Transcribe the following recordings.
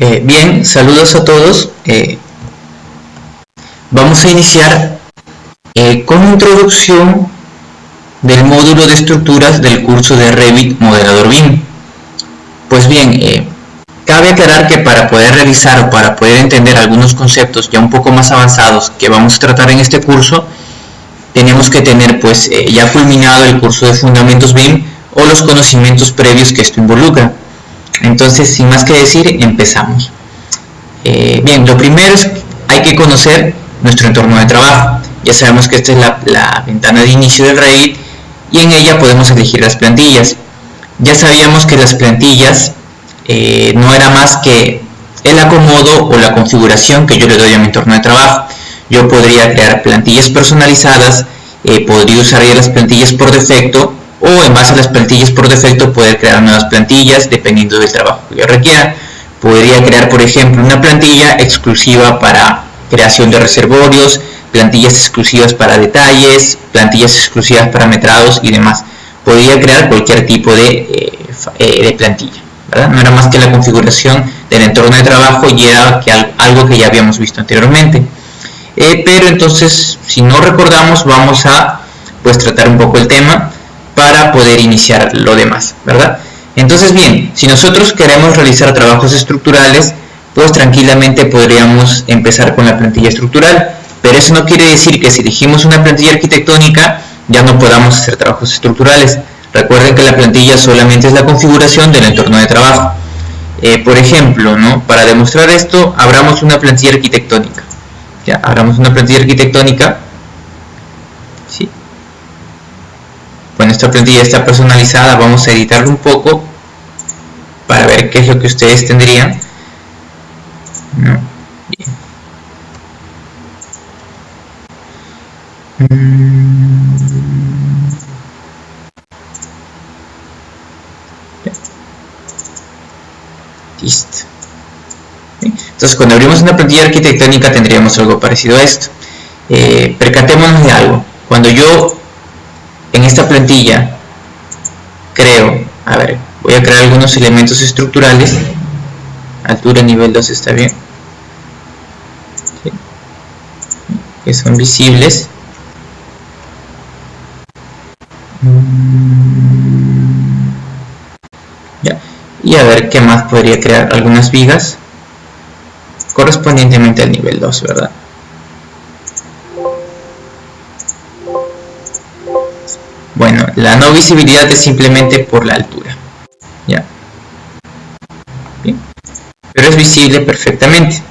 Bien, saludos a todos. Vamos a iniciar con introducción del módulo de estructuras del curso de Revit Modelador BIM. Pues bien, cabe aclarar que para poder realizar o para poder entender algunos conceptos ya un poco más avanzados que vamos a tratar en este curso, tenemos que tener ya culminado el curso de Fundamentos BIM o los conocimientos previos que esto involucra. Entonces, sin más que decir, empezamos. Bien, lo primero es que hay que conocer nuestro entorno de trabajo. Ya sabemos que esta es la ventana de inicio del Revit y en ella podemos elegir las plantillas. Ya sabíamos que las plantillas no era más que el acomodo o la configuración que yo le doy a mi entorno de trabajo. Yo podría crear plantillas personalizadas, podría usar ya las plantillas por defecto, o en base a las plantillas por defecto poder crear nuevas plantillas dependiendo del trabajo que yo requiera. Podría crear, por ejemplo, una plantilla exclusiva para creación de reservorios, plantillas exclusivas para detalles, plantillas exclusivas para metrados y demás. Podría crear cualquier tipo de plantilla, ¿verdad? No era más que la configuración del entorno de trabajo y era algo que ya habíamos visto anteriormente. Pero entonces, si no recordamos, vamos a tratar un poco el tema para poder iniciar lo demás, ¿verdad? Entonces, bien, si nosotros queremos realizar trabajos estructurales, pues tranquilamente podríamos empezar con la plantilla estructural, pero eso no quiere decir que si elegimos una plantilla arquitectónica ya no podamos hacer trabajos estructurales. Recuerden que la plantilla solamente es la configuración del entorno de trabajo. Por ejemplo, ¿no? Para demostrar esto, abramos una plantilla arquitectónica. Ya, abramos una plantilla arquitectónica. ¿Sí? Bueno, esta plantilla está personalizada, vamos a editarla un poco para ver qué es lo que ustedes tendrían. ¿No? Bien. Listo. Entonces, cuando abrimos una plantilla arquitectónica tendríamos algo parecido a esto. Percatémonos de algo. Cuando yo en esta plantilla creo, voy a crear algunos elementos estructurales. Altura nivel 2 está bien. ¿Sí? Que son visibles. Ya. Y a ver qué más podría crear. Algunas vigas correspondientemente al nivel 2, ¿verdad? Bueno, la no visibilidad es simplemente por la altura. ¿Ya? Bien. Pero es visible perfectamente.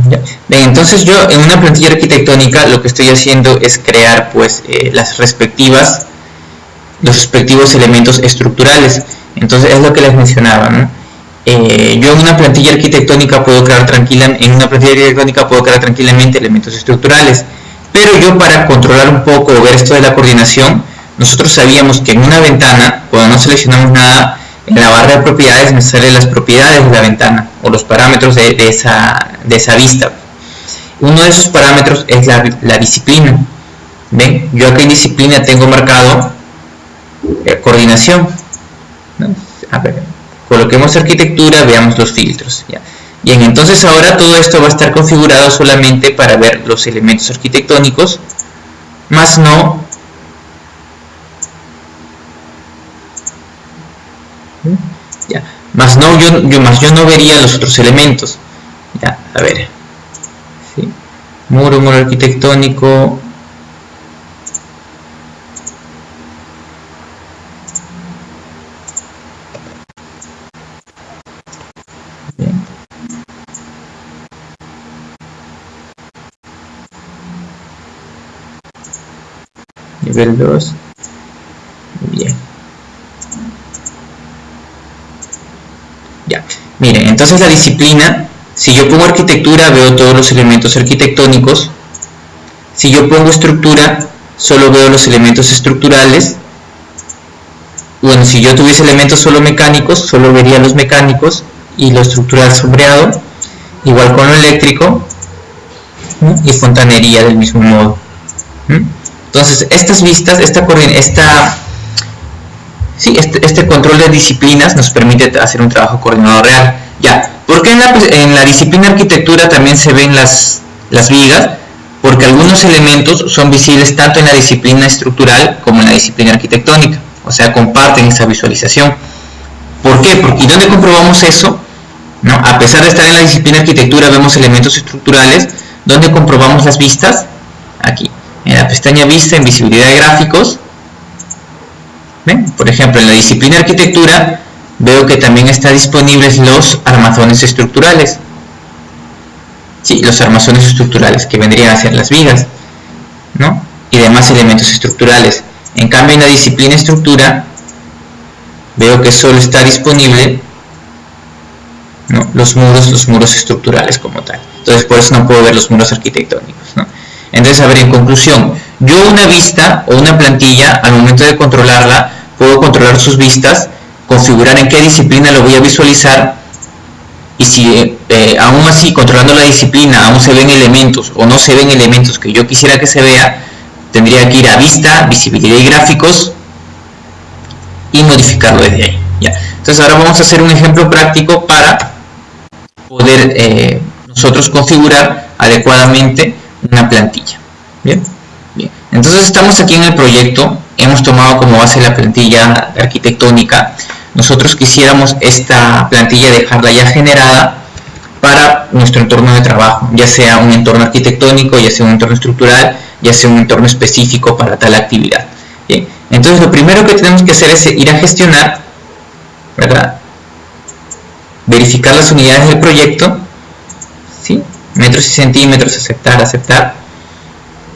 ¿Ya? Bien, entonces yo en una plantilla arquitectónica lo que estoy haciendo es crear los respectivos elementos estructurales. Entonces es lo que les mencionaba, ¿no? Yo en una plantilla arquitectónica puedo crear tranquilamente elementos estructurales, pero yo, para controlar un poco o ver esto de la coordinación, nosotros sabíamos que en una ventana, cuando no seleccionamos nada, en la barra de propiedades me salen las propiedades de la ventana o los parámetros de esa vista. Uno de esos parámetros es la disciplina. ¿Ven? Yo acá en disciplina tengo marcado coordinación, ¿no? A ver, coloquemos arquitectura, veamos los filtros. ¿Ya? Bien, entonces ahora todo esto va a estar configurado solamente para ver los elementos arquitectónicos, más no ya, yo no vería los otros elementos. Ya, a ver, ¿sí? Muro arquitectónico. Nivel 2. Bien. Ya. Miren, entonces la disciplina, si yo pongo arquitectura veo todos los elementos arquitectónicos. Si yo pongo estructura, solo veo los elementos estructurales. Bueno, si yo tuviese elementos solo mecánicos, solo vería los mecánicos y lo estructural sombreado. Igual con lo eléctrico, ¿no? Y fontanería del mismo modo. Entonces, estas vistas, Sí, este control de disciplinas nos permite hacer un trabajo coordinado real. Ya, ¿por qué en la disciplina arquitectura también se ven las vigas? Porque algunos elementos son visibles tanto en la disciplina estructural como en la disciplina arquitectónica, o sea, comparten esa visualización. ¿Por qué? Porque ¿dónde comprobamos eso? ¿No? A pesar de estar en la disciplina arquitectura, vemos elementos estructurales. ¿Dónde comprobamos las vistas? Aquí, en la pestaña Vista en Visibilidad de Gráficos. ¿Ven? Por ejemplo, en la disciplina arquitectura veo que también están disponibles los armazones estructurales. Sí, los armazones estructurales, que vendrían a ser las vigas, ¿no? Y demás elementos estructurales. En cambio, en la disciplina estructura veo que solo está disponible, ¿no?, los muros estructurales como tal. Entonces, por eso no puedo ver los muros arquitectónicos, ¿no? Entonces, a ver, en conclusión, yo una vista o una plantilla, al momento de controlarla, puedo controlar sus vistas, configurar en qué disciplina lo voy a visualizar, y si aún así, controlando la disciplina, aún se ven elementos o no se ven elementos que yo quisiera que se vea, tendría que ir a Vista, Visibilidad y Gráficos y modificarlo desde ahí. ¿Ya? Entonces ahora vamos a hacer un ejemplo práctico para poder nosotros configurar adecuadamente una plantilla. ¿Bien? Bien. Entonces estamos aquí en el proyecto, hemos tomado como base la plantilla arquitectónica. Nosotros quisiéramos esta plantilla dejarla ya generada para nuestro entorno de trabajo, ya sea un entorno arquitectónico, ya sea un entorno estructural, ya sea un entorno específico para tal actividad. Bien. Entonces lo primero que tenemos que hacer es ir a gestionar, ¿verdad? Verificar las unidades del proyecto, ¿sí? Metros y centímetros, aceptar,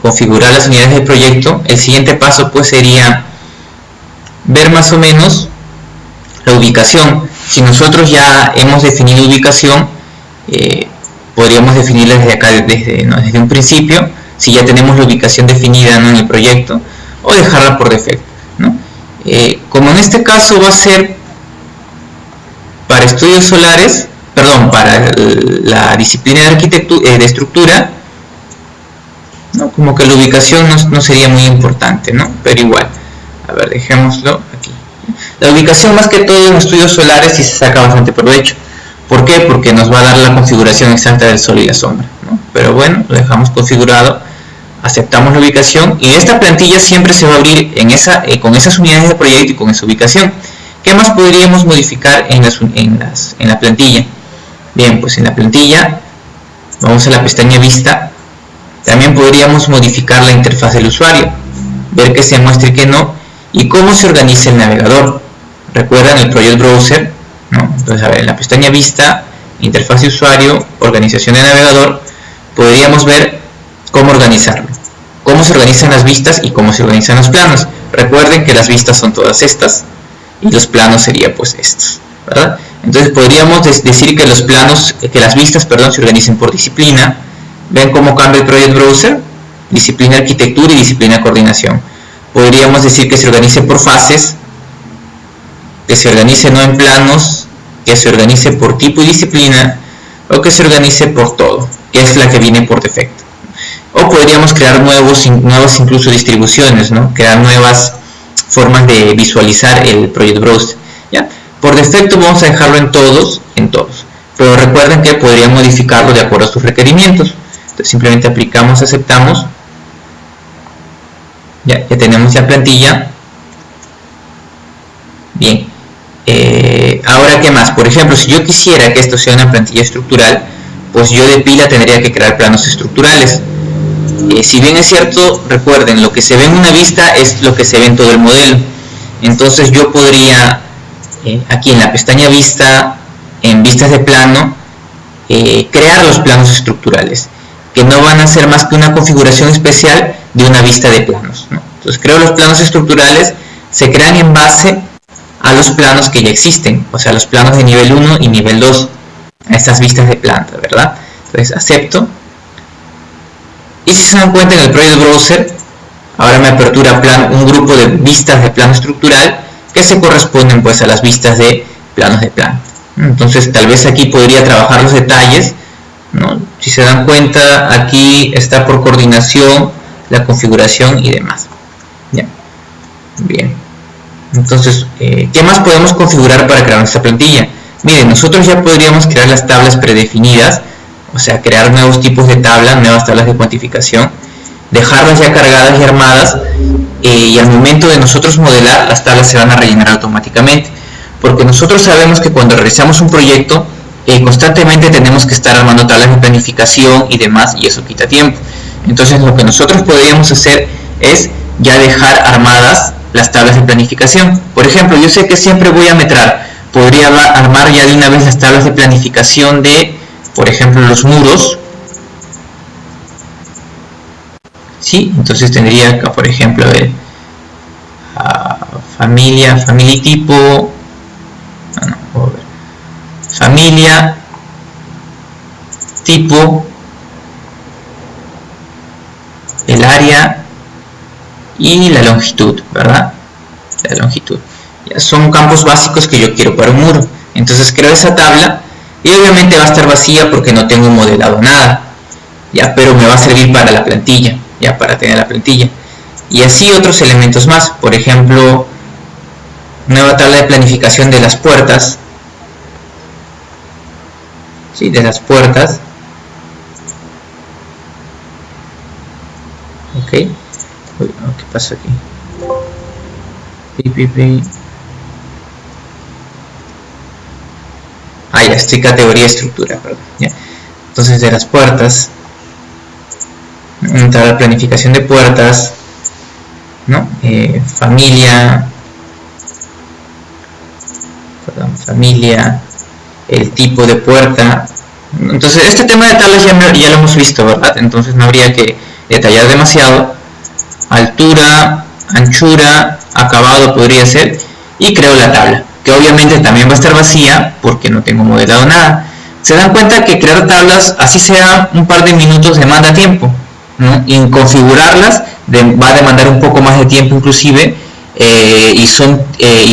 configurar las unidades del proyecto. El siguiente paso pues sería ver más o menos la ubicación. Si nosotros ya hemos definido ubicación, podríamos definirla desde acá, desde un principio, si ya tenemos la ubicación definida, ¿no?, en el proyecto, o dejarla por defecto, ¿no? Como en este caso va a ser para estudios solares, perdón, para la disciplina de arquitectura, de estructura, ¿no?, como que la ubicación no sería muy importante, ¿no? Pero igual, a ver, dejémoslo aquí. La ubicación, más que todo en estudios solares, sí se saca bastante provecho. ¿Por qué? Porque nos va a dar la configuración exacta del sol y la sombra, ¿no? Pero bueno, lo dejamos configurado, aceptamos la ubicación, y esta plantilla siempre se va a abrir con esas unidades de proyecto y con esa ubicación. ¿Qué más podríamos modificar en la plantilla? Bien, pues en la plantilla vamos a la pestaña Vista. También podríamos modificar la interfaz del usuario, ver que se muestre y que no, y cómo se organiza el navegador. Recuerdan el Project Browser, ¿no? Entonces, a ver, en la pestaña Vista, interfaz de usuario, organización de navegador, podríamos ver cómo organizarlo, cómo se organizan las vistas y cómo se organizan los planos. Recuerden que las vistas son todas estas y los planos serían pues estos, ¿verdad? Entonces podríamos decir que las vistas, se organicen por disciplina. Ven cómo cambia el Project Browser: disciplina arquitectura y disciplina coordinación. Podríamos decir que se organice por fases, que se organice no en planos, que se organice por tipo y disciplina, o que se organice por todo, que es la que viene por defecto. O podríamos crear nuevas incluso distribuciones, ¿no? Crear nuevas formas de visualizar el Project Browser, ¿ya? Por defecto vamos a dejarlo en todos, pero recuerden que podrían modificarlo de acuerdo a sus requerimientos. Entonces simplemente aplicamos, aceptamos, ya tenemos la plantilla. Bien, ahora ¿qué más? Por ejemplo, si yo quisiera que esto sea una plantilla estructural, pues yo de pila tendría que crear planos estructurales. Si bien es cierto, recuerden, lo que se ve en una vista es lo que se ve en todo el modelo. Entonces yo podría, aquí en la pestaña Vista, en vistas de plano, crear los planos estructurales, que no van a ser más que una configuración especial de una vista de planos, ¿no? Entonces creo los planos estructurales, se crean en base a los planos que ya existen, o sea, los planos de nivel 1 y nivel 2, a estas vistas de planta, ¿verdad? Entonces acepto. Y si se dan cuenta, en el Project Browser ahora me apertura un grupo de vistas de plano estructural que se corresponden pues a las vistas de planos de planta. Entonces tal vez aquí podría trabajar los detalles, ¿no? Si se dan cuenta, aquí está por coordinación, la configuración y demás. ¿Ya? Bien. Entonces, ¿qué más podemos configurar para crear nuestra plantilla? Miren, nosotros ya podríamos crear las tablas predefinidas, o sea, crear nuevos tipos de tablas, nuevas tablas de cuantificación, dejarlas ya cargadas y armadas, y al momento de nosotros modelar, las tablas se van a rellenar automáticamente, porque nosotros sabemos que cuando realizamos un proyecto, constantemente tenemos que estar armando tablas de planificación y demás, y eso quita tiempo. Entonces, lo que nosotros podríamos hacer es ya dejar armadas las tablas de planificación. Por ejemplo, yo sé que siempre voy a metrar, podría armar ya de una vez las tablas de planificación de, por ejemplo, los muros. ¿Sí? Entonces tendría acá, por ejemplo, a ver, familia tipo, familia tipo, el área y la longitud, ¿verdad? La longitud. Ya son campos básicos que yo quiero para un muro. Entonces creo esa tabla y obviamente va a estar vacía porque no tengo modelado nada. Ya, pero me va a servir para la plantilla, ya para tener la plantilla. Y así otros elementos más. Por ejemplo, nueva tabla de planificación de las puertas. Sí, de las puertas. Ok. Uy, no, ¿qué pasa aquí? Ah, ya estoy categoría estructura, perdón. Ya. Entonces de las puertas, tabla de planificación de puertas, ¿no? Familia, el tipo de puerta. Entonces este tema de tablas ya lo hemos visto, ¿verdad? Entonces no habría que detallar demasiado. Altura, anchura, acabado podría ser, y creo la tabla, que obviamente también va a estar vacía porque no tengo modelado nada. Se dan cuenta que crear tablas, así sea un par de minutos, demanda tiempo, ¿no? Y en configurarlas va a demandar un poco más de tiempo inclusive, y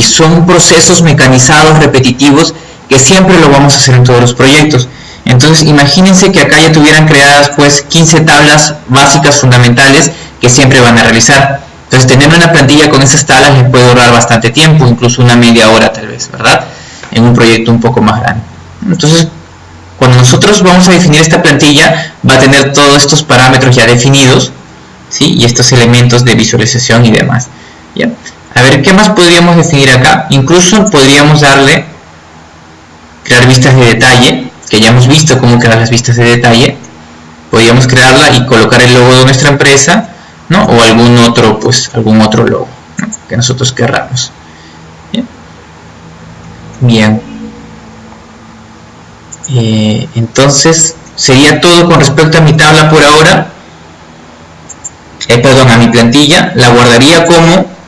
son procesos mecanizados, repetitivos, que siempre lo vamos a hacer en todos los proyectos. Entonces imagínense que acá ya tuvieran creadas pues 15 tablas básicas fundamentales que siempre van a realizar. Entonces tener una plantilla con esas tablas les puede ahorrar bastante tiempo, incluso una media hora tal vez, ¿verdad? En un proyecto un poco más grande. Entonces, cuando nosotros vamos a definir esta plantilla, va a tener todos estos parámetros ya definidos, ¿sí? Y estos elementos de visualización y demás. ¿Ya? A ver, ¿qué más podríamos definir acá? Incluso podríamos crear vistas de detalle, que ya hemos visto cómo crear las vistas de detalle. Podríamos crearla y colocar el logo de nuestra empresa, ¿no? O algún otro logo, ¿no? Que nosotros querramos. Bien. Entonces sería todo con respecto a mi tabla por ahora. A mi plantilla. La guardaría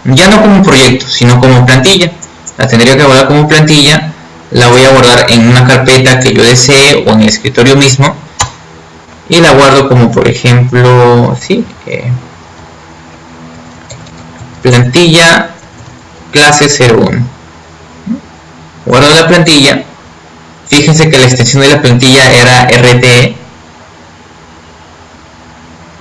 ya no como proyecto, sino como plantilla. La tendría que guardar como plantilla. La voy a guardar en una carpeta que yo desee o en el escritorio mismo. Y la guardo como, por ejemplo, ¿sí? Plantilla clase 01. Guardo la plantilla. Fíjense que la extensión de la plantilla era RTE.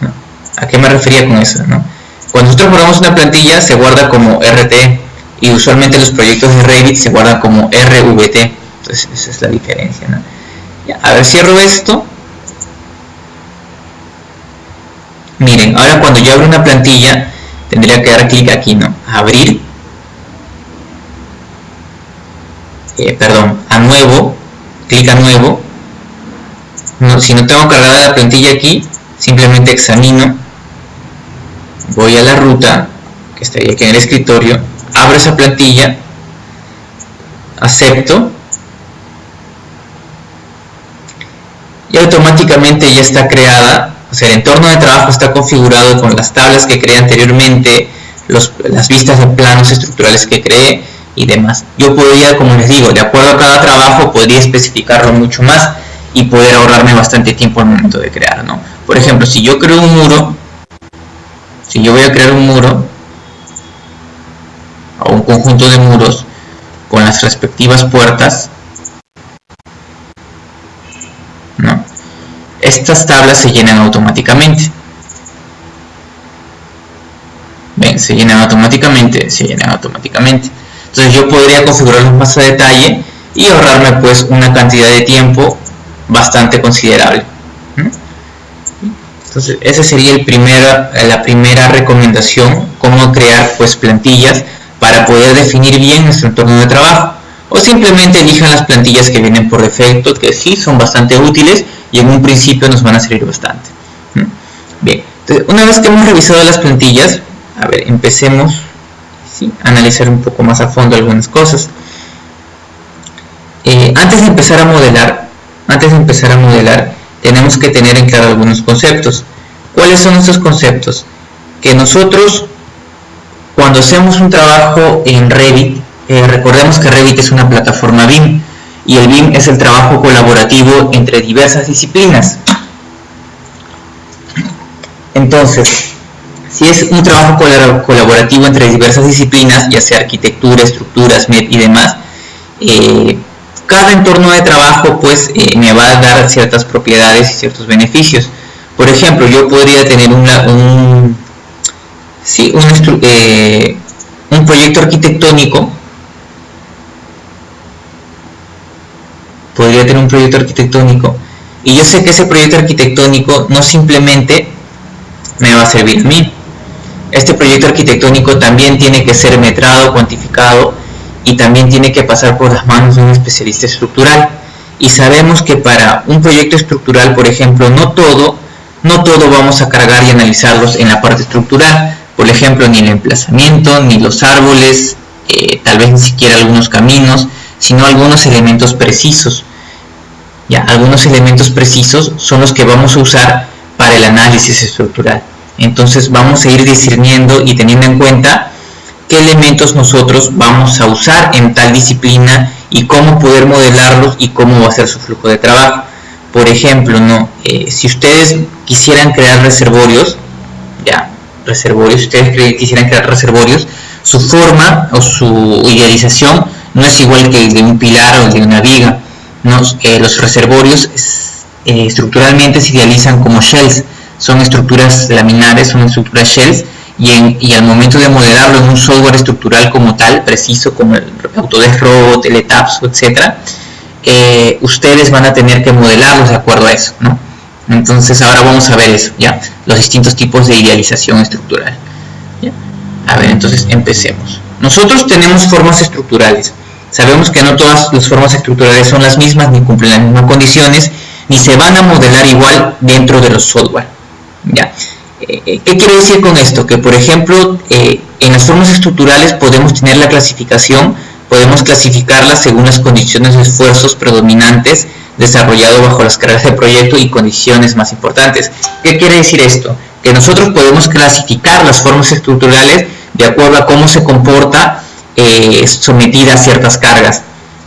¿No? ¿A qué me refería con eso? ¿No? Cuando nosotros guardamos una plantilla se guarda como RTE y usualmente los proyectos de Revit se guardan como RVT. Entonces esa es la diferencia, ¿no? Ya, a ver, cierro esto. Miren, ahora cuando yo abro una plantilla tendría que dar clic aquí, ¿no? Abrir. A nuevo. Clic a nuevo. No, si no tengo cargada la plantilla aquí, simplemente examino. Voy a la ruta, que estaría aquí en el escritorio. Abro esa plantilla. Acepto. Y automáticamente ya está creada. O sea, el entorno de trabajo está configurado con las tablas que creé anteriormente, las vistas de planos estructurales que creé y demás. Yo podría, como les digo, de acuerdo a cada trabajo, podría especificarlo mucho más y poder ahorrarme bastante tiempo al momento de crear, ¿no? Por ejemplo, si yo creo un muro, si yo voy a crear un muro o un conjunto de muros con las respectivas puertas, ¿no? Estas tablas se llenan automáticamente. Ven, se llenan automáticamente. Entonces yo podría configurarlos más a detalle y ahorrarme pues una cantidad de tiempo bastante considerable. Entonces esa sería la primera recomendación, cómo crear pues plantillas para poder definir bien nuestro entorno de trabajo. O simplemente elijan las plantillas que vienen por defecto, que sí son bastante útiles y en un principio nos van a servir bastante. Bien, entonces una vez que hemos revisado las plantillas, a ver, empecemos a analizar un poco más a fondo algunas cosas. Antes de empezar a modelar, tenemos que tener en claro algunos conceptos. ¿Cuáles son estos conceptos? Que nosotros, cuando hacemos un trabajo en Revit, recordemos que Revit es una plataforma BIM, y el BIM es el trabajo colaborativo entre diversas disciplinas. Entonces, si es un trabajo colaborativo entre diversas disciplinas, ya sea arquitectura, estructuras, MEP y demás, cada entorno de trabajo pues me va a dar ciertas propiedades y ciertos beneficios. Por ejemplo, yo podría tener un proyecto arquitectónico. Y yo sé que ese proyecto arquitectónico no simplemente me va a servir a mí. Este proyecto arquitectónico también tiene que ser metrado, cuantificado, y también tiene que pasar por las manos de un especialista estructural. Y sabemos que para un proyecto estructural, por ejemplo, no todo vamos a cargar y analizarlos en la parte estructural. Por ejemplo, ni el emplazamiento, ni los árboles, tal vez ni siquiera algunos caminos, sino algunos elementos precisos. Algunos elementos precisos son los que vamos a usar para el análisis estructural. Entonces vamos a ir discerniendo y teniendo en cuenta qué elementos nosotros vamos a usar en tal disciplina y cómo poder modelarlos y cómo va a ser su flujo de trabajo. Por ejemplo, si ustedes quisieran crear reservorios, su forma o su idealización no es igual que el de un pilar o el de una viga. Los reservorios estructuralmente se idealizan como shells, son estructuras laminares, son estructuras shells, y al momento de modelarlo en un software estructural como tal, preciso, como el Autodesk Robot, el ETAPS, etc., ustedes van a tener que modelarlos de acuerdo a eso, ¿no? Entonces ahora vamos a ver eso, los distintos tipos de idealización estructural. A ver, entonces empecemos. Nosotros tenemos formas estructurales. Sabemos que no todas las formas estructurales son las mismas, ni cumplen las mismas condiciones, ni se van a modelar igual dentro de los software. ¿Qué quiero decir con esto? Que por ejemplo, en las formas estructurales podemos tener la clasificación, podemos clasificarlas según las condiciones de esfuerzos predominantes desarrollado bajo las cargas de proyecto y condiciones más importantes. ¿Qué quiere decir esto? Que nosotros podemos clasificar las formas estructurales de acuerdo a cómo se comporta sometida a ciertas cargas.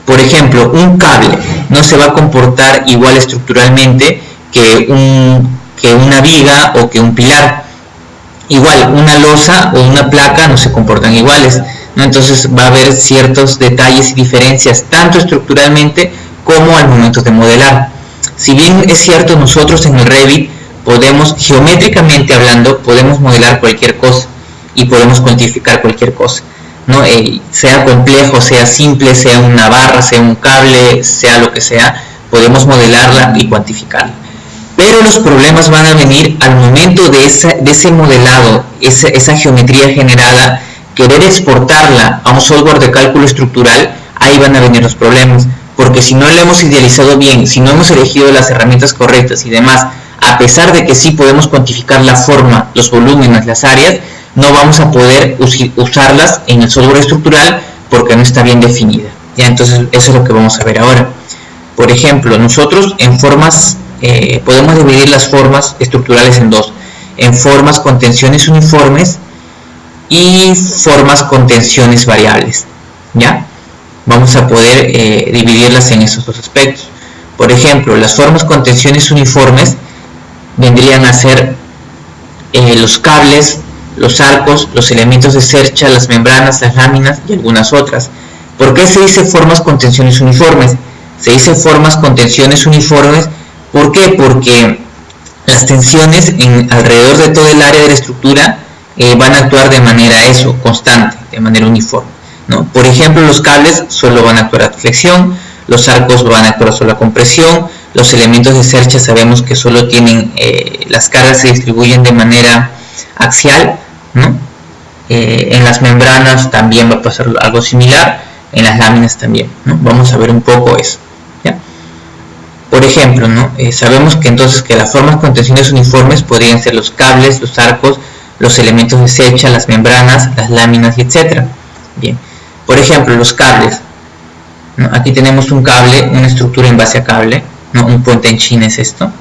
Por ejemplo, un cable no se va a comportar igual estructuralmente que una viga o que un pilar. Igual, una losa o una placa no se comportan iguales, ¿no? Entonces va a haber ciertos detalles y diferencias, tanto estructuralmente como al momento de modelar. Si bien es cierto, nosotros en el Revit podemos, geométricamente hablando, podemos modelar cualquier cosa y podemos cuantificar cualquier cosa, ¿no? Sea complejo, sea simple, sea una barra, sea un cable, sea lo que sea, podemos modelarla y cuantificarla. Pero los problemas van a venir al momento de ese modelado, esa geometría generada, querer exportarla a un software de cálculo estructural. Ahí van a venir los problemas, porque si no lo hemos idealizado bien, si no hemos elegido las herramientas correctas y demás, a pesar de que sí podemos cuantificar la forma, los volúmenes, las áreas, no vamos a poder usarlas en el software estructural porque no está bien definida. Entonces eso es lo que vamos a ver ahora. Por ejemplo, nosotros en formas podemos dividir las formas estructurales en dos: en formas con tensiones uniformes y formas con tensiones variables. Vamos a poder dividirlas en esos dos aspectos. Por ejemplo, las formas con tensiones uniformes vendrían a ser los cables, los arcos, los elementos de cercha, las membranas, las láminas y algunas otras. ¿Por qué se dice formas con tensiones uniformes? Se dice formas con tensiones uniformes, ¿por qué? Porque las tensiones alrededor de todo el área de la estructura van a actuar de manera constante, de manera uniforme, ¿no? Por ejemplo, los cables solo van a actuar a flexión, los arcos van a actuar solo a compresión, los elementos de cercha sabemos que solo tienen, las cargas se distribuyen de manera axial, ¿no? En las membranas también va a pasar algo similar, en las láminas también, ¿no? Vamos a ver un poco eso, ¿ya? Por ejemplo, ¿no? Sabemos que entonces que las formas con tensiones uniformes podrían ser los cables, los arcos, los elementos de cercha, las membranas, las láminas, etc. Bien, por ejemplo, los cables, ¿no? Aquí tenemos un cable, una estructura en base a cable, ¿no? Un puente en China es esto.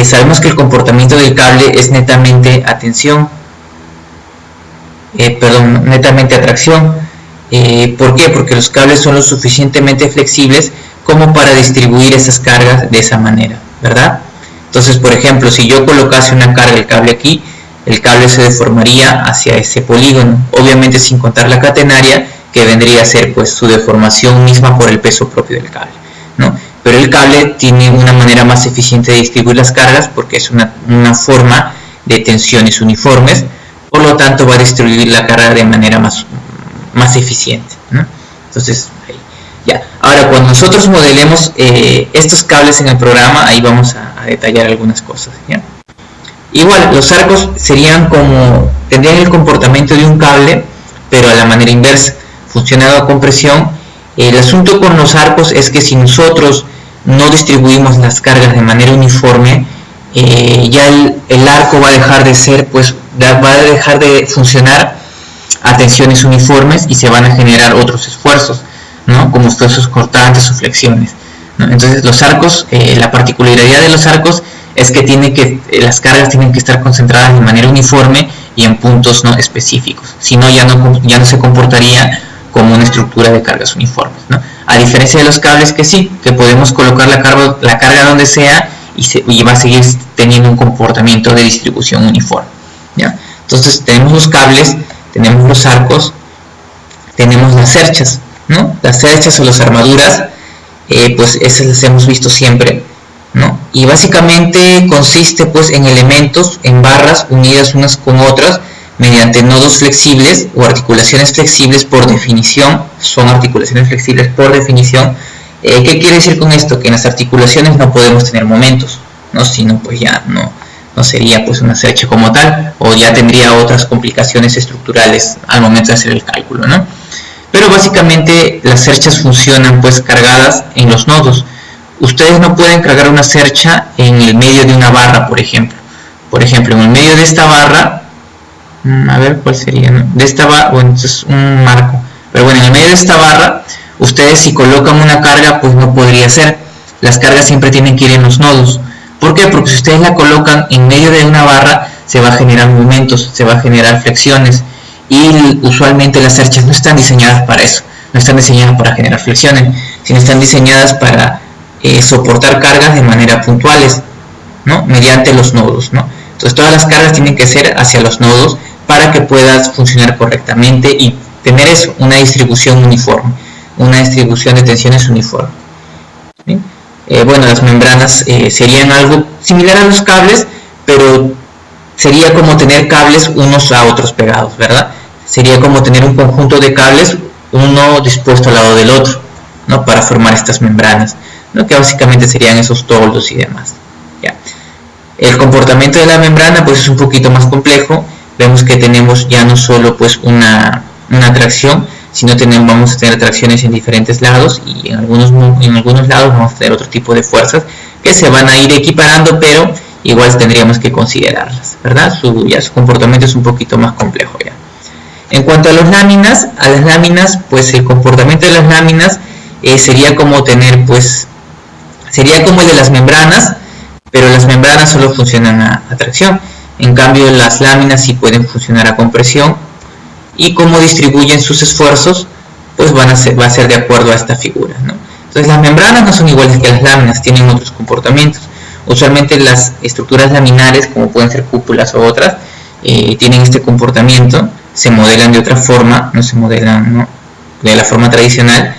Sabemos que el comportamiento del cable es netamente netamente atracción. ¿Por qué? Porque los cables son lo suficientemente flexibles como para distribuir esas cargas de esa manera, ¿verdad? Entonces, por ejemplo, si yo colocase una carga del cable aquí, el cable se deformaría hacia ese polígono, obviamente sin contar la catenaria, que vendría a ser pues su deformación misma por el peso propio del cable, ¿no? Pero el cable tiene una manera más eficiente de distribuir las cargas porque es una forma de tensiones uniformes, por lo tanto va a distribuir la carga de manera más eficiente, ¿no? Entonces, ahí, ya. Ahora, cuando nosotros modelemos estos cables en el programa, ahí vamos a detallar algunas cosas, ¿ya? Igual, los arcos tendrían el comportamiento de un cable, pero a la manera inversa, funcionando a compresión. El asunto con los arcos es que si nosotros no distribuimos las cargas de manera uniforme, ya el arco va a dejar de ser, pues, va a dejar de funcionar a tensiones uniformes y se van a generar otros esfuerzos, ¿no? Como esfuerzos cortantes o flexiones, ¿no? Entonces los arcos, la particularidad de los arcos es que las cargas tienen que estar concentradas de manera uniforme y en puntos no específicos, si no ya no se comportaría como una estructura de cargas uniformes, ¿no? A diferencia de los cables que sí, que podemos colocar la carga donde sea y va a seguir teniendo un comportamiento de distribución uniforme, ¿ya? Entonces tenemos los cables, tenemos los arcos, tenemos las cerchas, ¿no? Las cerchas o las armaduras, pues esas las hemos visto siempre, ¿no? Y básicamente consiste pues en elementos, en barras unidas unas con otras mediante nodos flexibles o articulaciones flexibles por definición. Son articulaciones flexibles por definición. ¿Qué quiere decir con esto? Que en las articulaciones no podemos tener momentos, ¿no? Sino pues ya no sería pues una cercha como tal, o ya tendría otras complicaciones estructurales al momento de hacer el cálculo, ¿no? Pero básicamente las cerchas funcionan pues cargadas en los nodos. Ustedes no pueden cargar una cercha en el medio de una barra, por ejemplo. Por ejemplo, en el medio de esta barra, a ver cuál sería, ¿no? De esta barra, bueno, esto es un marco. Pero bueno, en el medio de esta barra, ustedes si colocan una carga, pues no podría ser. Las cargas siempre tienen que ir en los nodos. ¿Por qué? Porque si ustedes la colocan en medio de una barra, se va a generar movimientos, se va a generar flexiones. Y usualmente las cerchas no están diseñadas para eso. No están diseñadas para generar flexiones, sino están diseñadas para soportar cargas de manera puntuales, ¿no? Mediante los nodos, ¿no? Entonces todas las cargas tienen que ser hacia los nodos para que puedas funcionar correctamente y tener eso, una distribución uniforme, una distribución de tensiones uniforme. ¿Sí? Bueno, las membranas serían algo similar a los cables, pero sería como tener cables unos a otros pegados, ¿verdad? Sería como tener un conjunto de cables, uno dispuesto al lado del otro, ¿no? Para formar estas membranas, ¿no? Que básicamente serían esos toldos y demás, ¿ya? El comportamiento de la membrana pues es un poquito más complejo. Vemos que tenemos ya no solo pues una tracción, sino vamos a tener tracciones en diferentes lados, y en algunos lados vamos a tener otro tipo de fuerzas que se van a ir equiparando, pero igual tendríamos que considerarlas, ¿verdad? Su comportamiento es un poquito más complejo ya. En cuanto a las láminas, pues el comportamiento de las láminas sería como el de las membranas, pero las membranas solo funcionan a tracción. En cambio las láminas sí pueden funcionar a compresión, y cómo distribuyen sus esfuerzos pues va a ser de acuerdo a esta figura, ¿no? Entonces las membranas no son iguales que las láminas, tienen otros comportamientos. Usualmente las estructuras laminares, como pueden ser cúpulas o otras, tienen este comportamiento, se modelan de otra forma, no se modelan, ¿no?, de la forma tradicional.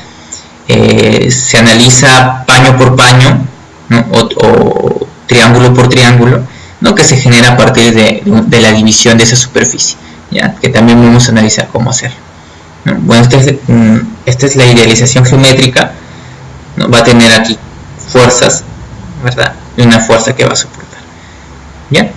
Se analiza paño por paño, ¿no?, o triángulo por triángulo, ¿no? Que se genera a partir de la división de esa superficie, ¿ya? Que también vamos a analizar cómo hacerlo, ¿no? Bueno, esta es la idealización geométrica, ¿no? Va a tener aquí fuerzas, ¿verdad? Y una fuerza que va a soportar, ¿ya?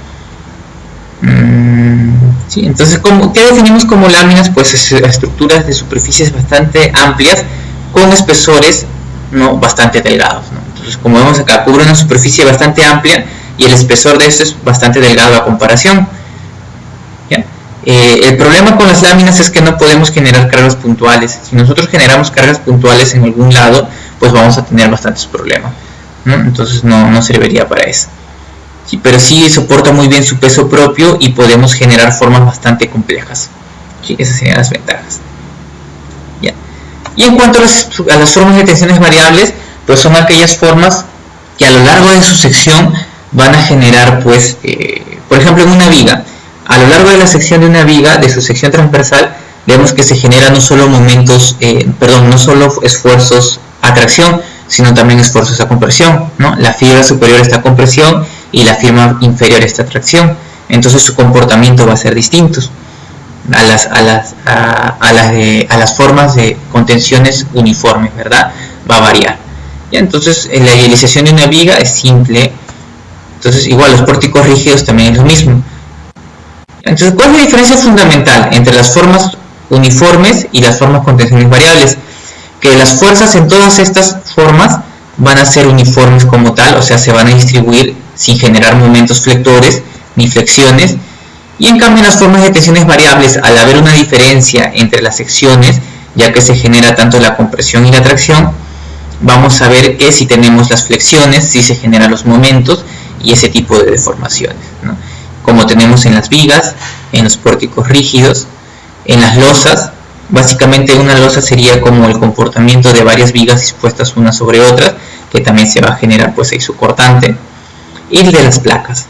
Sí, entonces, ¿qué definimos como láminas? Pues estructuras de superficies bastante amplias con espesores, ¿no? Bastante delgados, ¿no? Entonces, como vemos acá, cubre una superficie bastante amplia y el espesor de esto es bastante delgado a comparación, ¿ya? El problema con las láminas es que no podemos generar cargas puntuales. Si nosotros generamos cargas puntuales en algún lado, pues vamos a tener bastantes problemas, ¿no? Entonces no serviría para eso. Sí, pero sí soporta muy bien su peso propio y podemos generar formas bastante complejas. Sí, esas serían las ventajas. ¿Ya? Y en cuanto a las formas de tensiones variables, pues son aquellas formas que a lo largo de su sección van a generar, pues, por ejemplo, en una viga, a lo largo de la sección de una viga, de su sección transversal, vemos que se generan no solo no solo esfuerzos a tracción, sino también esfuerzos a compresión, ¿no? La fibra superior está a compresión y la fibra inferior está a tracción, entonces su comportamiento va a ser distinto a las formas de contenciones uniformes, ¿verdad? Va a variar. ¿Ya? Entonces la idealización de una viga es simple. Entonces igual los pórticos rígidos también es lo mismo. Entonces, ¿cuál es la diferencia fundamental entre las formas uniformes y las formas con tensiones variables? Que las fuerzas en todas estas formas van a ser uniformes como tal, o sea, se van a distribuir sin generar momentos flectores ni flexiones, y en cambio en las formas de tensiones variables, al haber una diferencia entre las secciones, ya que se genera tanto la compresión y la tracción, vamos a ver que si tenemos las flexiones, si se generan los momentos y ese tipo de deformaciones, ¿no? Como tenemos en las vigas, en los pórticos rígidos, en las losas. Básicamente una losa sería como el comportamiento de varias vigas dispuestas una sobre otra, que también se va a generar pues ahí su cortante, y de las placas,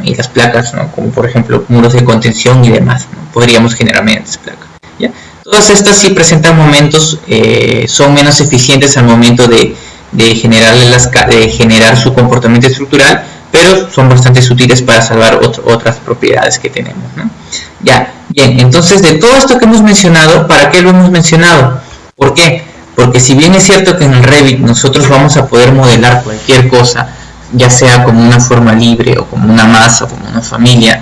y las placas, ¿no? Como por ejemplo muros de contención y demás, ¿no? Podríamos generar mediante placas, ¿ya? Todas estas sí presentan momentos, son menos eficientes al momento de generar su comportamiento estructural, pero son bastante útiles para salvar otras propiedades que tenemos, ¿no? Ya, bien, entonces de todo esto que hemos mencionado, ¿para qué lo hemos mencionado? ¿Por qué? Porque si bien es cierto que en el Revit nosotros vamos a poder modelar cualquier cosa, ya sea como una forma libre o como una masa o como una familia,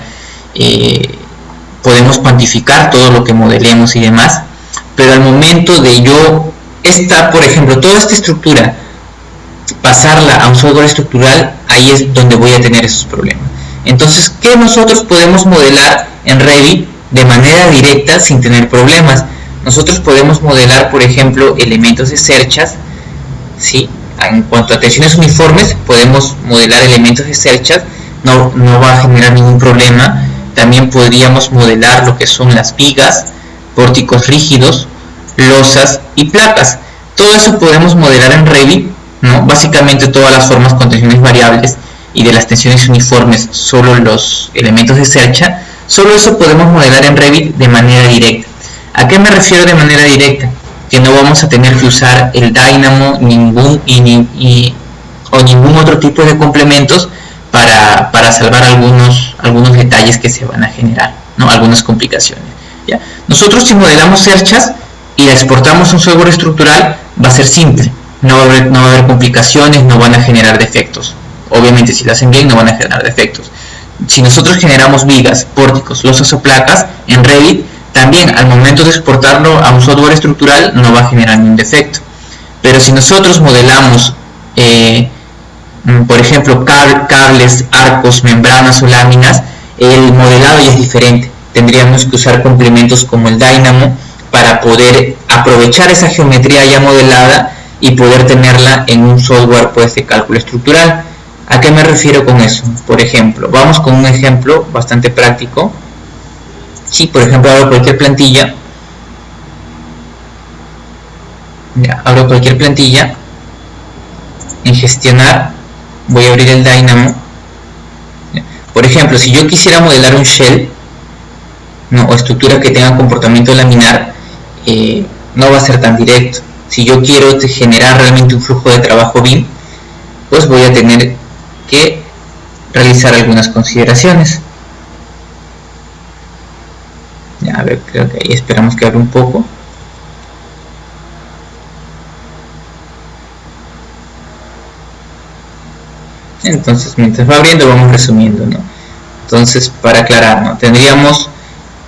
podemos cuantificar todo lo que modelemos y demás, pero al momento de yo, por ejemplo, toda esta estructura, pasarla a un software estructural, ahí es donde voy a tener esos problemas. Entonces, ¿qué nosotros podemos modelar en Revit de manera directa sin tener problemas? Nosotros podemos modelar, por ejemplo, elementos de cerchas, ¿sí? En cuanto a tensiones uniformes, podemos modelar elementos de cerchas, no va a generar ningún problema. También podríamos modelar lo que son las vigas, pórticos rígidos, losas y placas. Todo eso podemos modelar en Revit, ¿no? Básicamente todas las formas con tensiones variables y de las tensiones uniformes, solo los elementos de cercha, solo eso podemos modelar en Revit de manera directa. ¿A qué me refiero de manera directa? Que no vamos a tener que usar el Dynamo o ningún otro tipo de complementos para salvar algunos detalles que se van a generar, ¿no? Algunas complicaciones, ¿ya? Nosotros si modelamos cerchas y la exportamos a un software estructural, va a ser simple. No va a haber complicaciones, no van a generar defectos. Obviamente si lo hacen bien no van a generar defectos. Si nosotros generamos vigas, pórticos, losas o placas en Revit, también al momento de exportarlo a un software estructural no va a generar ningún defecto. Pero si nosotros modelamos, por ejemplo, cables, arcos, membranas o láminas, el modelado ya es diferente. Tendríamos que usar complementos como el Dynamo para poder aprovechar esa geometría ya modelada y poder tenerla en un software pues, de cálculo estructural. ¿A qué me refiero con eso? Por ejemplo, vamos con un ejemplo bastante práctico. Si por ejemplo abro cualquier plantilla, en gestionar voy a abrir el Dynamo. Por ejemplo, si yo quisiera modelar un shell, ¿no? O estructura que tenga comportamiento laminar, no va a ser tan directo. Si yo quiero generar realmente un flujo de trabajo BIM, pues voy a tener que realizar algunas consideraciones. Ya, a ver, creo que ahí esperamos que abra un poco. Entonces, mientras va abriendo, vamos resumiendo, ¿no? Entonces, para aclarar, ¿no? Tendríamos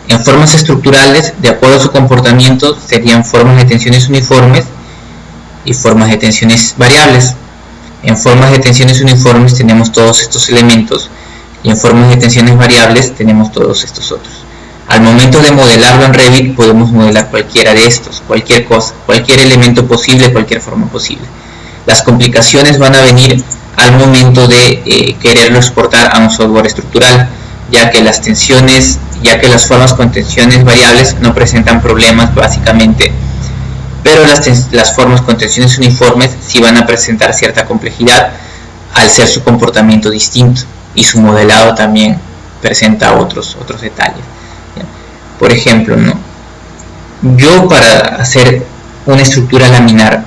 en formas estructurales, de acuerdo a su comportamiento, serían formas de tensiones uniformes y formas de tensiones variables. En formas de tensiones uniformes tenemos todos estos elementos y en formas de tensiones variables tenemos todos estos otros. Al momento de modelarlo en Revit podemos modelar cualquiera de estos, cualquier cosa, cualquier elemento posible, cualquier forma posible. Las complicaciones van a venir al momento de quererlo exportar a un software estructural, ya que las formas con tensiones variables no presentan problemas básicamente, pero las formas con tensiones uniformes sí van a presentar cierta complejidad al ser su comportamiento distinto y su modelado también presenta otros detalles. Por ejemplo, ¿no? Yo para hacer una estructura laminar,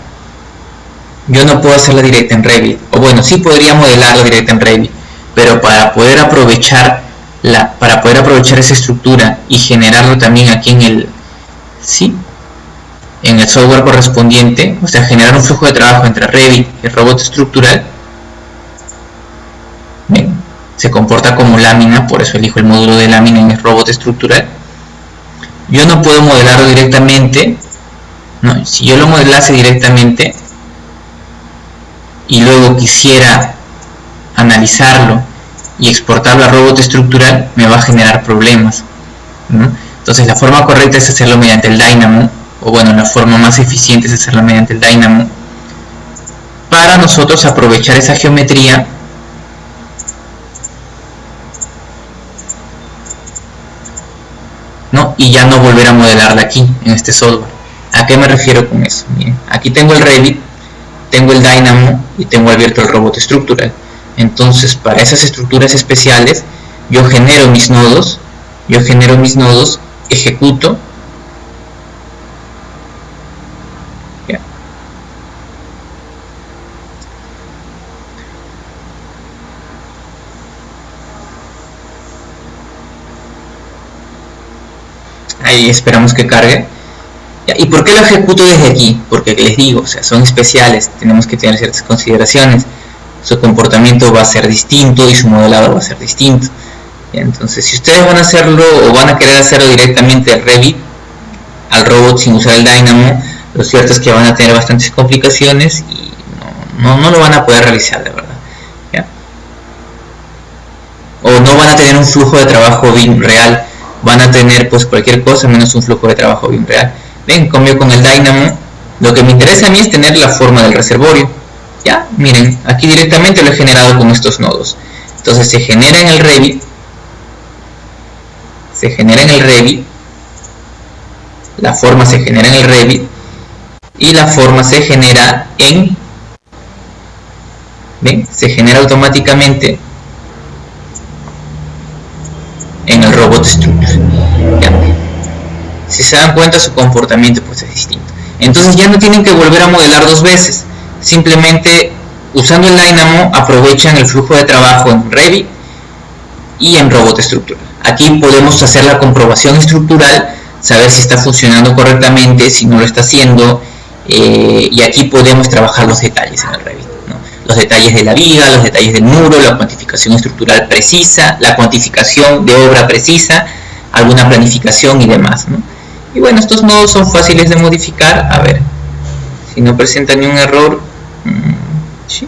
yo no puedo hacerla directa en Revit, o bueno, sí podría modelarla directa en Revit, pero para poder aprovechar esa estructura y generarlo también aquí en el software correspondiente, o sea, generar un flujo de trabajo entre Revit y el robot estructural, ¿ven? Se comporta como lámina, por eso elijo el módulo de lámina en el robot estructural. Yo no puedo modelarlo directamente, ¿no? Si yo lo modelase directamente y luego quisiera analizarlo y exportarlo a robot estructural, me va a generar problemas, ¿no? Entonces la forma correcta es hacerlo mediante el Dynamo, o bueno, la forma más eficiente es hacerlo mediante el Dynamo, para nosotros aprovechar esa geometría ¿no? Y ya no volver a modelarla aquí en este software. ¿A qué me refiero con eso? Miren, aquí tengo el Revit, tengo el Dynamo y tengo abierto el robot estructural. Entonces, para esas estructuras especiales, yo genero mis nodos, ejecuto, ya. Ahí esperamos que cargue. ¿Y por qué lo ejecuto desde aquí? Porque les digo, o sea, son especiales, tenemos que tener ciertas consideraciones. Su comportamiento va a ser distinto y su modelado va a ser distinto. Entonces, si ustedes van a hacerlo o van a querer hacerlo directamente al Revit, al robot sin usar el Dynamo, lo cierto es que van a tener bastantes complicaciones y no lo van a poder realizar de verdad, ¿ya? O no van a tener un flujo de trabajo BIM real, van a tener pues cualquier cosa menos un flujo de trabajo BIM real. Ven, cambio con el Dynamo, lo que me interesa a mí es tener la forma del reservorio. Ya, miren, aquí directamente lo he generado con estos nodos. Entonces se genera en el Revit, la forma se genera en el Revit y la forma se genera se genera automáticamente en el robot structure. Ya. Si se dan cuenta, su comportamiento pues es distinto. Entonces ya no tienen que volver a modelar dos veces, simplemente usando el Dynamo aprovechan el flujo de trabajo en Revit y en robot estructural. Aquí podemos hacer la comprobación estructural, saber si está funcionando correctamente, si no lo está haciendo, y aquí podemos trabajar los detalles en el Revit, ¿no? Los detalles de la viga, los detalles del muro, la cuantificación estructural precisa, la cuantificación de obra precisa, alguna planificación y demás, ¿no? Y bueno, estos nodos son fáciles de modificar. A ver, si no presenta ni un error, ¿sí?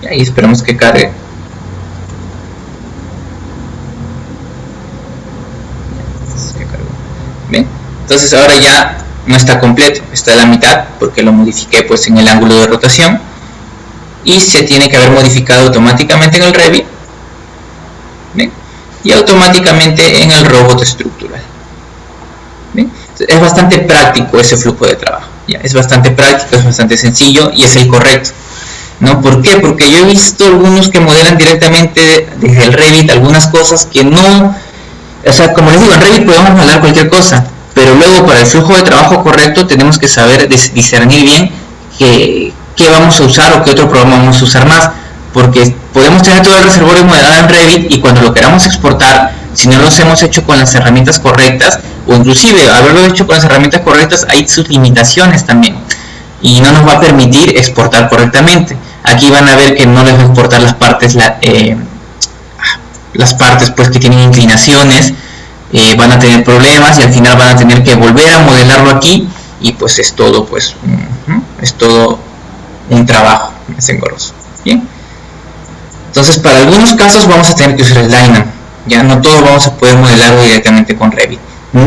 Y ahí esperamos que cargue. Bien, entonces ahora ya no está completo, está a la mitad porque lo modifiqué pues en el ángulo de rotación y se tiene que haber modificado automáticamente en el Revit. ¿Bien? Y automáticamente en el robot estructural. ¿Bien? Es bastante práctico ese flujo de trabajo, ¿ya? Es bastante práctico, es bastante sencillo y es el correcto, ¿no? ¿Por qué? Porque yo he visto algunos que modelan directamente desde el Revit algunas cosas que no O sea, como les digo, en Revit podemos modelar cualquier cosa, pero luego para el flujo de trabajo correcto tenemos que saber discernir bien qué vamos a usar o qué otro programa vamos a usar más, porque podemos tener todo el reservorio modelado en Revit y cuando lo queramos exportar, si no lo hemos hecho con las herramientas correctas, o inclusive haberlo hecho con las herramientas correctas, hay sus limitaciones también y no nos va a permitir exportar correctamente. Aquí van a ver que no les va a exportar las partes pues que tienen inclinaciones, van a tener problemas y al final van a tener que volver a modelarlo aquí y pues es todo un trabajo, es engorroso. Bien, entonces para algunos casos vamos a tener que usar el Dynamo, ya no todos vamos a poder modelarlo directamente con Revit,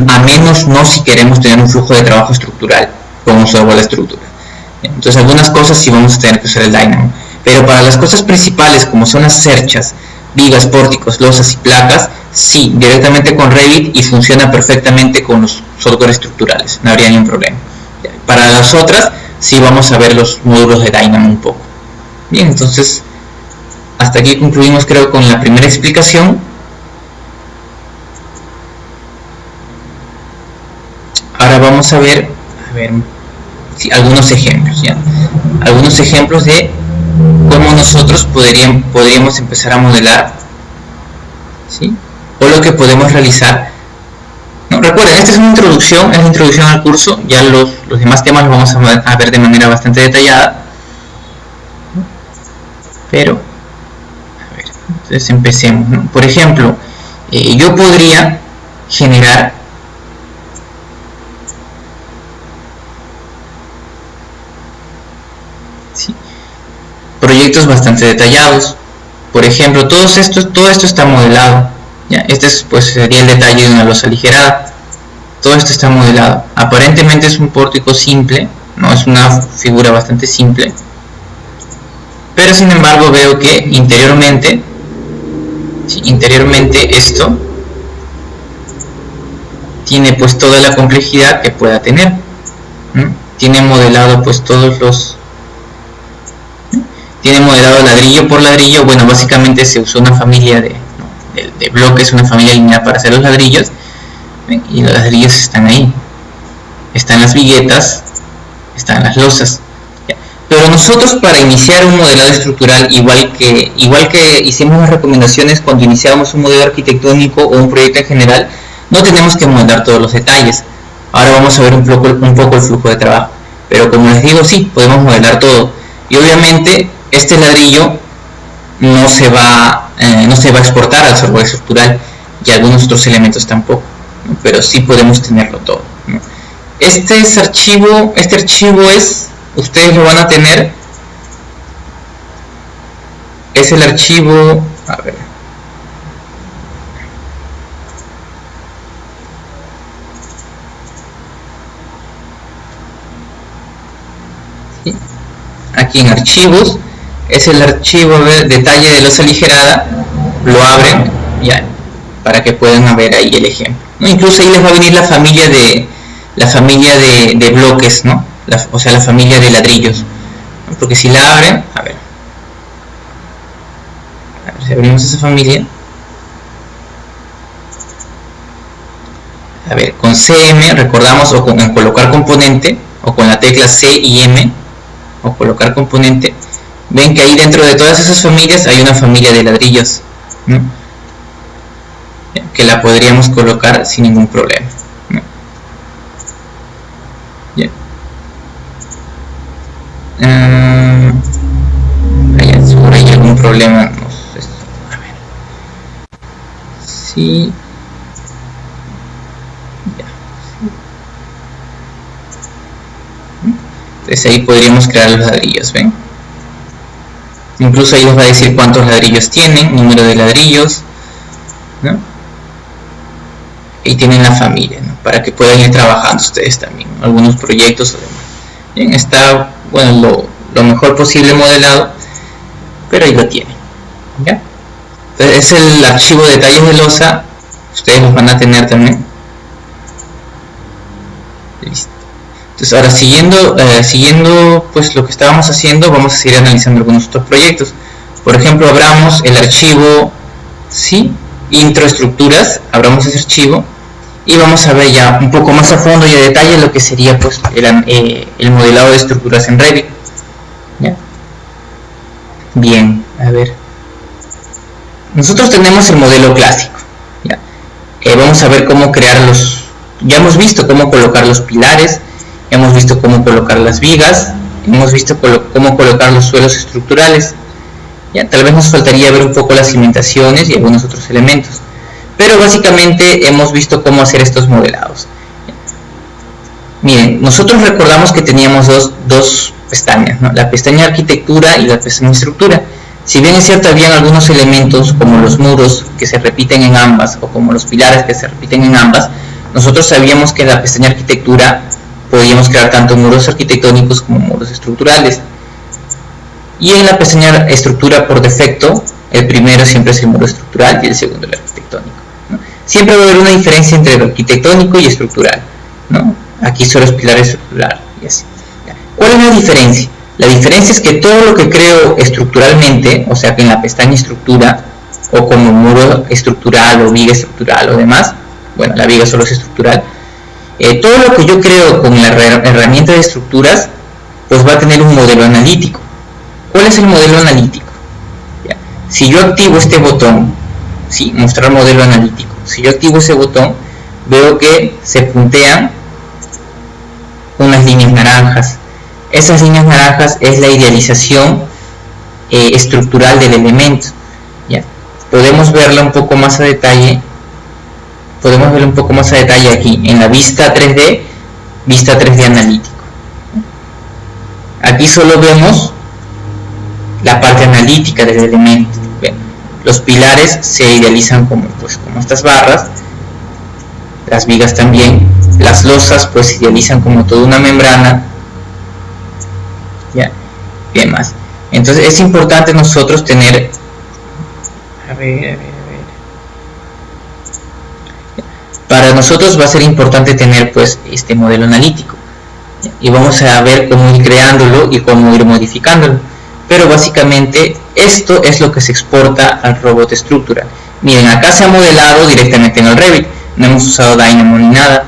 a menos no si queremos tener un flujo de trabajo estructural con uso de bola estructura. Entonces algunas cosas sí vamos a tener que usar el Dynamo, pero para las cosas principales como son las cerchas, vigas, pórticos, losas y placas, sí, directamente con Revit y funciona perfectamente con los software estructurales, no habría ningún problema. Para las otras sí vamos a ver los módulos de Dynamo un poco. Bien, entonces hasta aquí concluimos creo con la primera explicación. Ahora vamos a ver sí, algunos ejemplos, ¿ya? Algunos ejemplos de cómo nosotros podríamos empezar a modelar, ¿sí? O lo que podemos realizar. No, recuerden, esta es una introducción, es la introducción al curso, ya los demás temas los vamos a ver de manera bastante detallada. Pero, a ver, entonces empecemos, ¿no? Por ejemplo, yo podría generar proyectos bastante detallados. Por ejemplo, todo esto está modelado, ¿ya? Este pues sería el detalle de una losa aligerada. Todo esto está modelado. Aparentemente es un pórtico simple, no es una figura bastante simple, pero sin embargo veo que interiormente esto tiene pues toda la complejidad que pueda tener, ¿no? Tiene modelado pues tiene modelado ladrillo por ladrillo. Bueno, básicamente se usó una familia de bloques, una familia lineal para hacer los ladrillos, y los ladrillos están ahí, están las viguetas, están las losas. Pero nosotros, para iniciar un modelado estructural, igual que hicimos las recomendaciones cuando iniciábamos un modelo arquitectónico o un proyecto en general, no tenemos que modelar todos los detalles. Ahora vamos a ver un poco el flujo de trabajo, pero como les digo, sí, podemos modelar todo. Y obviamente este ladrillo no se va a exportar al software estructural y algunos otros elementos tampoco, ¿no? Pero sí podemos tenerlo todo, ¿no? Este archivo ustedes lo van a tener, es el archivo, a ver, ¿sí? Aquí en archivos es el archivo de detalle de losa aligerada, lo abren ya para que puedan ver ahí el ejemplo, ¿no? Incluso ahí les va a venir la familia de bloques, ¿no? O sea, la familia de ladrillos, ¿no? Porque si la abren, a ver si abrimos esa familia, a ver, con CM recordamos, o en colocar componente, o con la tecla C y M, o colocar componente, ven que ahí dentro de todas esas familias hay una familia de ladrillos, ¿no? Que la podríamos colocar sin ningún problema, ¿no? Bien. ¿Hay algún problema? No sé. A ver. Sí. Ya. Entonces ahí podríamos crear los ladrillos, ¿ven? Incluso ahí os va a decir cuántos ladrillos tienen, número de ladrillos, ¿no? Y tienen la familia, ¿no? Para que puedan ir trabajando ustedes también, ¿no? Algunos proyectos o demás. Bien, está, bueno, lo mejor posible modelado, pero ahí lo tienen, ¿ya? Entonces es el archivo de detalles de losa, ustedes los van a tener también. Listo. Entonces ahora siguiendo pues lo que estábamos haciendo, vamos a seguir analizando algunos otros proyectos. Por ejemplo, abramos el archivo, ¿sí? introestructuras, abramos ese archivo y vamos a ver ya un poco más a fondo y a detalle lo que sería pues el modelado de estructuras en Revit. ¿Ya? Bien, a ver, nosotros tenemos el modelo clásico. ¿Ya? Vamos a ver cómo crear ya hemos visto cómo colocar los pilares, hemos visto cómo colocar las vigas, hemos visto cómo colocar los suelos estructurales. ¿Ya? Tal vez nos faltaría ver un poco las cimentaciones y algunos otros elementos, pero básicamente hemos visto cómo hacer estos modelados. Miren, nosotros recordamos que teníamos dos pestañas, ¿no? La pestaña arquitectura y la pestaña estructura. Si bien es cierto, habían algunos elementos como los muros que se repiten en ambas o como los pilares que se repiten en ambas, nosotros sabíamos que en la pestaña arquitectura podíamos crear tanto muros arquitectónicos como muros estructurales. Y en la pestaña estructura, por defecto, el primero siempre es el muro estructural y el segundo el arquitectónico, ¿no? Siempre va a haber una diferencia entre lo arquitectónico y estructural, ¿no? Aquí solo es pilar estructural y así. ¿Cuál es la diferencia? La diferencia es que todo lo que creo estructuralmente, o sea que en la pestaña estructura o como muro estructural o viga estructural o demás, bueno, la viga solo es estructural, todo lo que yo creo con la herramienta de estructuras pues va a tener un modelo analítico. ¿Cuál es el modelo analítico? ¿Ya? Si yo activo este botón, ¿sí? Mostrar modelo analítico, si yo activo ese botón, veo que se puntean unas líneas naranjas. Esas líneas naranjas es la idealización estructural del elemento. ¿Ya? Podemos verla un poco más a detalle. Aquí en la vista 3D analítico. Aquí solo vemos la parte analítica del elemento. Bien, los pilares se idealizan como estas barras, las vigas también, las losas pues se idealizan como toda una membrana. Ya, bien más. Entonces es importante nosotros tener, para nosotros va a ser importante tener pues este modelo analítico, y vamos a ver cómo ir creándolo y cómo ir modificándolo. Pero básicamente esto es lo que se exporta al robot estructural. Miren, acá se ha modelado directamente en el Revit, no hemos usado Dynamo ni nada,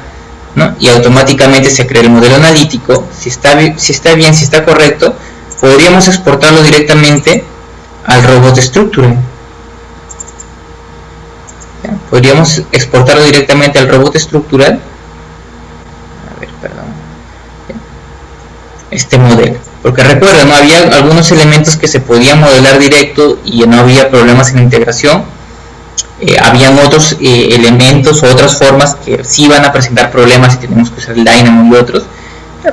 ¿no? Y automáticamente se crea el modelo analítico. Si está correcto, podríamos exportarlo directamente al robot estructural. Podríamos exportarlo directamente al robot estructural. Este modelo, porque recuerden, ¿no? Había algunos elementos que se podían modelar directo y no había problemas en la integración. Habían otros elementos o otras formas que sí van a presentar problemas si tenemos que usar el Dynamo y otros,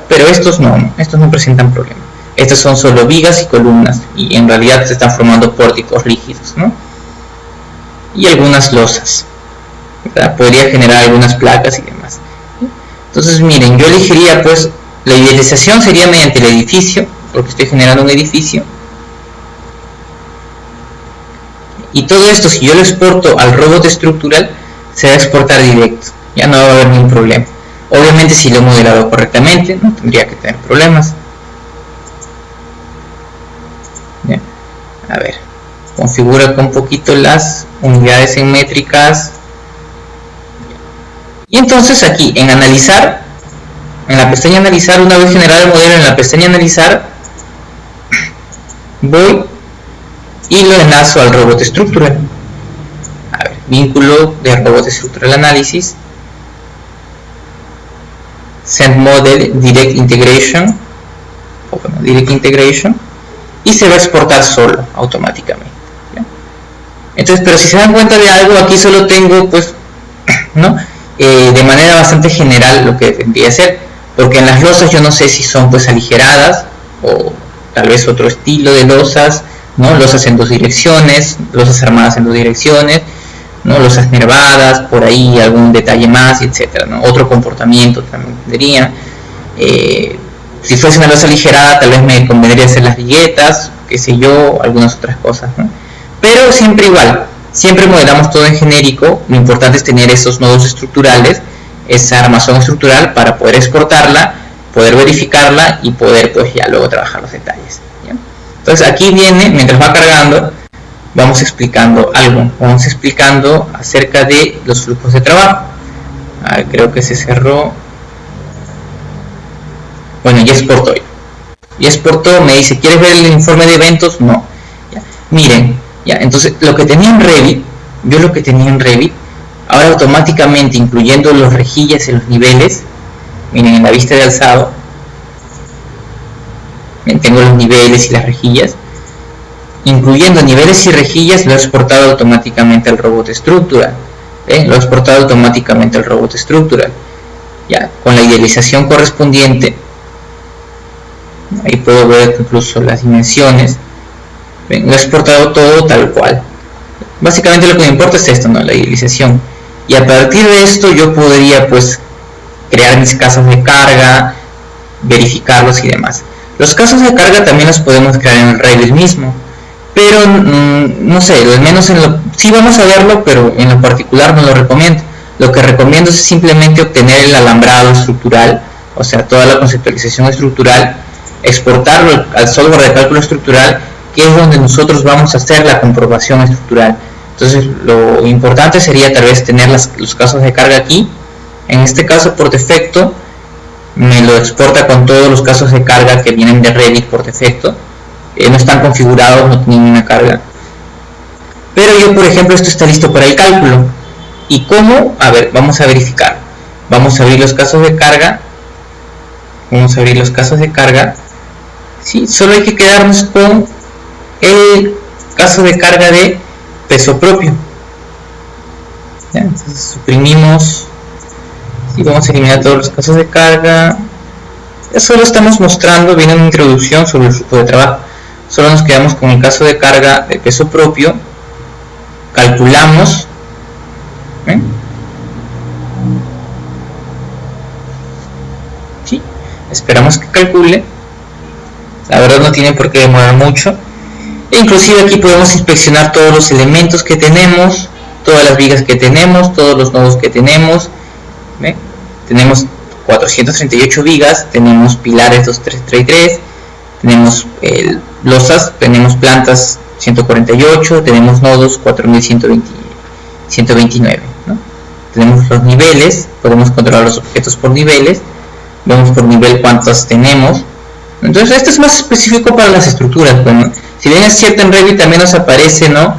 pero estos no presentan problemas. Estos son solo vigas y columnas y en realidad se están formando pórticos rígidos, ¿no? Y algunas losas, ¿verdad? Podría generar algunas placas y demás. Entonces miren, yo elegiría pues la idealización sería mediante el edificio, porque estoy generando un edificio, y todo esto, si yo lo exporto al robot estructural, se va a exportar directo, ya no va a haber ningún problema. Obviamente si lo he modelado correctamente, no tendría que tener problemas. Bien. A ver, configura con un poquito las unidades en métricas, y entonces aquí en analizar, en la pestaña analizar, una vez generado el modelo en la pestaña analizar, voy y lo enlazo al robot estructural. A ver, vínculo de robot estructural análisis, send model direct integration, y se va a exportar solo automáticamente. ¿Ya? Entonces, pero si se dan cuenta de algo, aquí solo tengo pues, ¿no? De manera bastante general lo que tendría que ser, porque en las losas yo no sé si son pues aligeradas o tal vez otro estilo de losas, ¿no? Losas en dos direcciones, losas armadas en dos direcciones, ¿no? Losas nervadas, por ahí algún detalle más, etcétera, ¿no? Otro comportamiento también tendría. Si fuese una losa aligerada, tal vez me convendría hacer las viguetas, qué sé yo, algunas otras cosas, ¿no? Pero siempre igual, siempre modelamos todo en genérico. Lo importante es tener esos nodos estructurales, esa armazón estructural para poder exportarla, poder verificarla y poder pues ya luego trabajar los detalles, ¿ya? Entonces aquí viene, mientras va cargando, vamos explicando algo, vamos explicando acerca de los flujos de trabajo. Creo que se cerró. Bueno, ya exportó. Ya exportó, me dice, ¿quieres ver el informe de eventos? No. Ya. Miren, ya, entonces lo que tenía en Revit, ahora automáticamente, incluyendo los rejillas en los niveles, miren, en la vista de alzado, tengo los niveles y las rejillas, incluyendo niveles y rejillas, lo he exportado automáticamente al robot estructural. Lo he exportado automáticamente al robot estructural, ya, con la idealización correspondiente. Ahí puedo ver incluso las dimensiones. Lo he exportado todo tal cual. Básicamente lo que me importa es esto, ¿no? La idealización. Y a partir de esto yo podría pues crear mis casos de carga, verificarlos y demás. Los casos de carga también los podemos crear en el Revit mismo, pero no sé, al menos sí vamos a verlo, pero en lo particular no lo recomiendo. Lo que recomiendo es simplemente obtener el alambrado estructural, o sea, toda la conceptualización estructural, exportarlo al software de cálculo estructural, que es donde nosotros vamos a hacer la comprobación estructural. Entonces lo importante sería tal vez tener los casos de carga aquí. En este caso, por defecto me lo exporta con todos los casos de carga que vienen de Revit por defecto. No están configurados, no tienen una carga. Pero yo, por ejemplo, esto está listo para el cálculo. ¿Y cómo? A ver, vamos a verificar. Vamos a abrir los casos de carga. Sí, solo hay que quedarnos con el caso de carga de peso propio. ¿Ya? Entonces suprimimos. Sí, vamos a eliminar todos los casos de carga. Ya solo estamos mostrando, viene una introducción sobre el flujo de trabajo. Solo nos quedamos con el caso de carga de peso propio. Calculamos. Sí, esperamos que calcule. La verdad no tiene por qué demorar mucho. E inclusive aquí podemos inspeccionar todos los elementos que tenemos, todas las vigas que tenemos, todos los nodos que tenemos. ¿Ve? Tenemos 438 vigas, tenemos pilares 233, tenemos losas, tenemos plantas 148, tenemos nodos 4129, ¿no? Tenemos los niveles, podemos controlar los objetos por niveles, vemos por nivel cuántos tenemos. Entonces esto es más específico para las estructuras. Bueno, si bien es cierto, en Revit también nos aparece, ¿no?,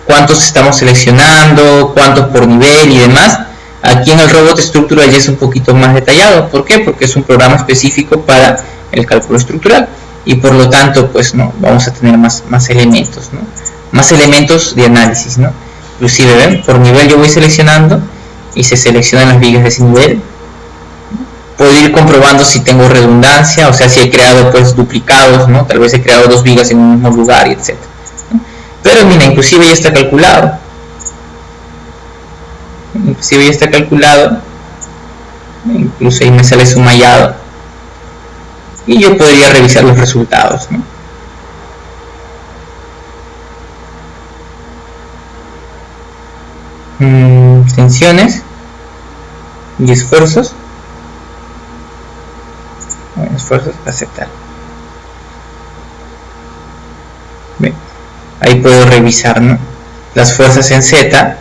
cuántos estamos seleccionando, cuántos por nivel y demás. Aquí en el robot estructural ya es un poquito más detallado. ¿Por qué? Porque es un programa específico para el cálculo estructural y por lo tanto pues no vamos a tener más elementos, ¿no?, más elementos de análisis, ¿no? Inclusive, ven, por nivel yo voy seleccionando y se seleccionan las vigas de ese nivel. Puedo ir comprobando si tengo redundancia, o sea, si he creado pues duplicados, ¿no? Tal vez he creado dos vigas en un mismo lugar, y etc. ¿no? Pero mira, inclusive ya está calculado. Incluso ahí me sale sumallado y yo podría revisar los resultados, ¿no? Tensiones y esfuerzos. Esfuerzos, aceptar. Bien. Ahí puedo revisar, ¿no?, las fuerzas en Z.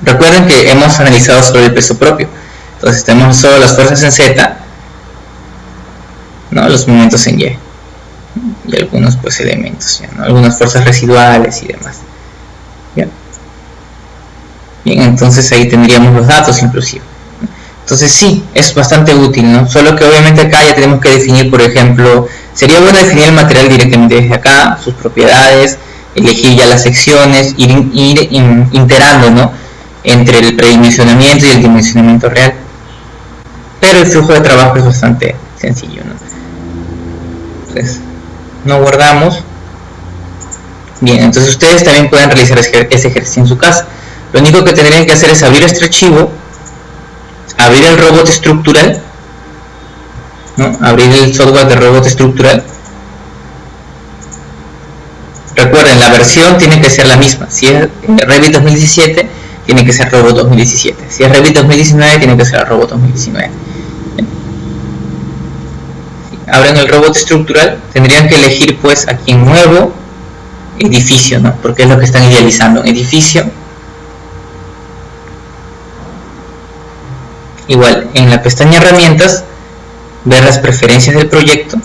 Recuerden que hemos analizado solo el peso propio, entonces tenemos solo las fuerzas en Z, ¿no?, los momentos en Y y algunos pues elementos, ¿no?, algunas fuerzas residuales y demás. Bien, entonces ahí tendríamos los datos inclusive. Entonces sí, es bastante útil, ¿no? Solo que obviamente acá ya tenemos que definir, por ejemplo, sería bueno definir el material directamente desde acá, sus propiedades, elegir ya las secciones, ir iterando, ¿no?, entre el predimensionamiento y el dimensionamiento real. Pero el flujo de trabajo es bastante sencillo, ¿no? Entonces, no guardamos. Bien, entonces ustedes también pueden realizar ese ejercicio en su casa. Lo único que tendrían que hacer es abrir este archivo, abrir el robot estructural, ¿no?, abrir el software de robot estructural. Recuerden, la versión tiene que ser la misma. Si es Revit 2017, tiene que ser Robot 2017. Si es Revit 2019, tiene que ser Robot 2019. Si abren el robot estructural, tendrían que elegir pues aquí en Nuevo, edificio, ¿no? Porque es lo que están idealizando, edificio. Igual, en la pestaña herramientas, ver las preferencias del proyecto,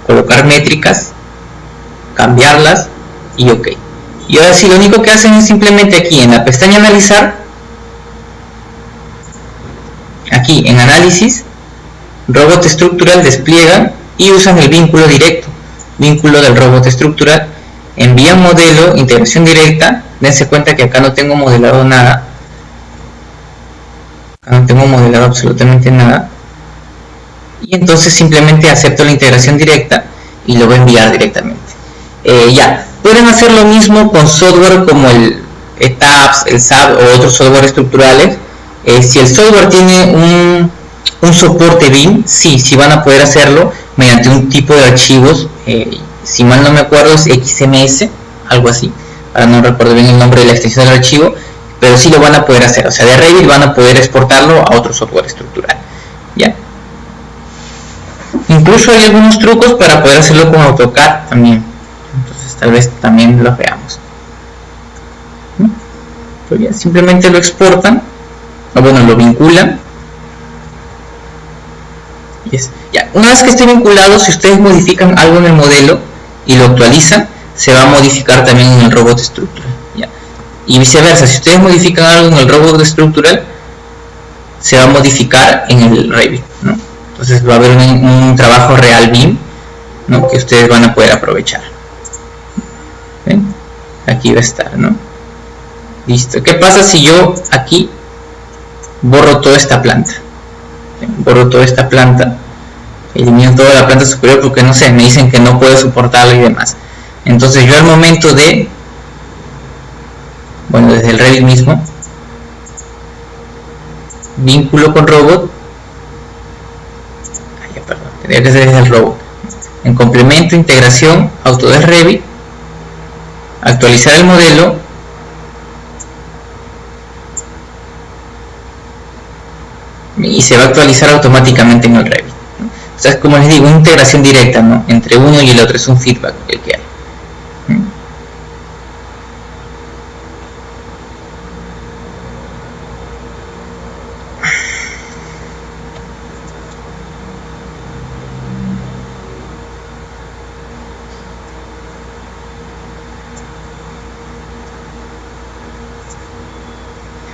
colocar métricas, cambiarlas y OK. Y ahora sí, lo único que hacen es simplemente aquí en la pestaña analizar, aquí en análisis, robot estructural despliegan y usan el vínculo directo, vínculo del robot estructural, envían modelo, integración directa. Dense cuenta que acá no tengo modelado nada, acá no tengo modelado absolutamente nada, y entonces simplemente acepto la integración directa y lo voy a enviar directamente. Ya, pueden hacer lo mismo con software como el TAPS, el SAP o otros software estructurales. Si el software tiene un soporte BIM, sí van a poder hacerlo mediante un tipo de archivos, si mal no me acuerdo es XMS, algo así, ahora no recuerdo bien el nombre de la extensión del archivo, pero sí lo van a poder hacer, o sea, de Revit van a poder exportarlo a otro software estructural, ¿ya? Incluso hay algunos trucos para poder hacerlo con AutoCAD también, entonces tal vez también los veamos. Pues ya, simplemente lo exportan, o bueno, lo vinculan. Ya, una vez que esté vinculado, si ustedes modifican algo en el modelo y lo actualizan, se va a modificar también en el robot estructural, ¿ya? Y viceversa, si ustedes modifican algo en el robot estructural, se va a modificar en el Revit, ¿no? Entonces va a haber un trabajo real BIM, ¿no? Que ustedes van a poder aprovechar. ¿Ven? Aquí va a estar, ¿no? Listo. ¿Qué pasa si yo aquí borro toda esta planta? Borro toda esta planta, elimino toda la planta superior porque no sé, me dicen que no puedo soportarla y demás. Entonces yo al momento de, bueno, desde el Revit mismo, vínculo con robot, tendría que ser desde el robot, en complemento, integración, Autodesk Revit, actualizar el modelo, y se va a actualizar automáticamente en el Revit, ¿no? O sea, es como les digo, una integración directa, ¿no? Entre uno y el otro, es un feedback el que hay.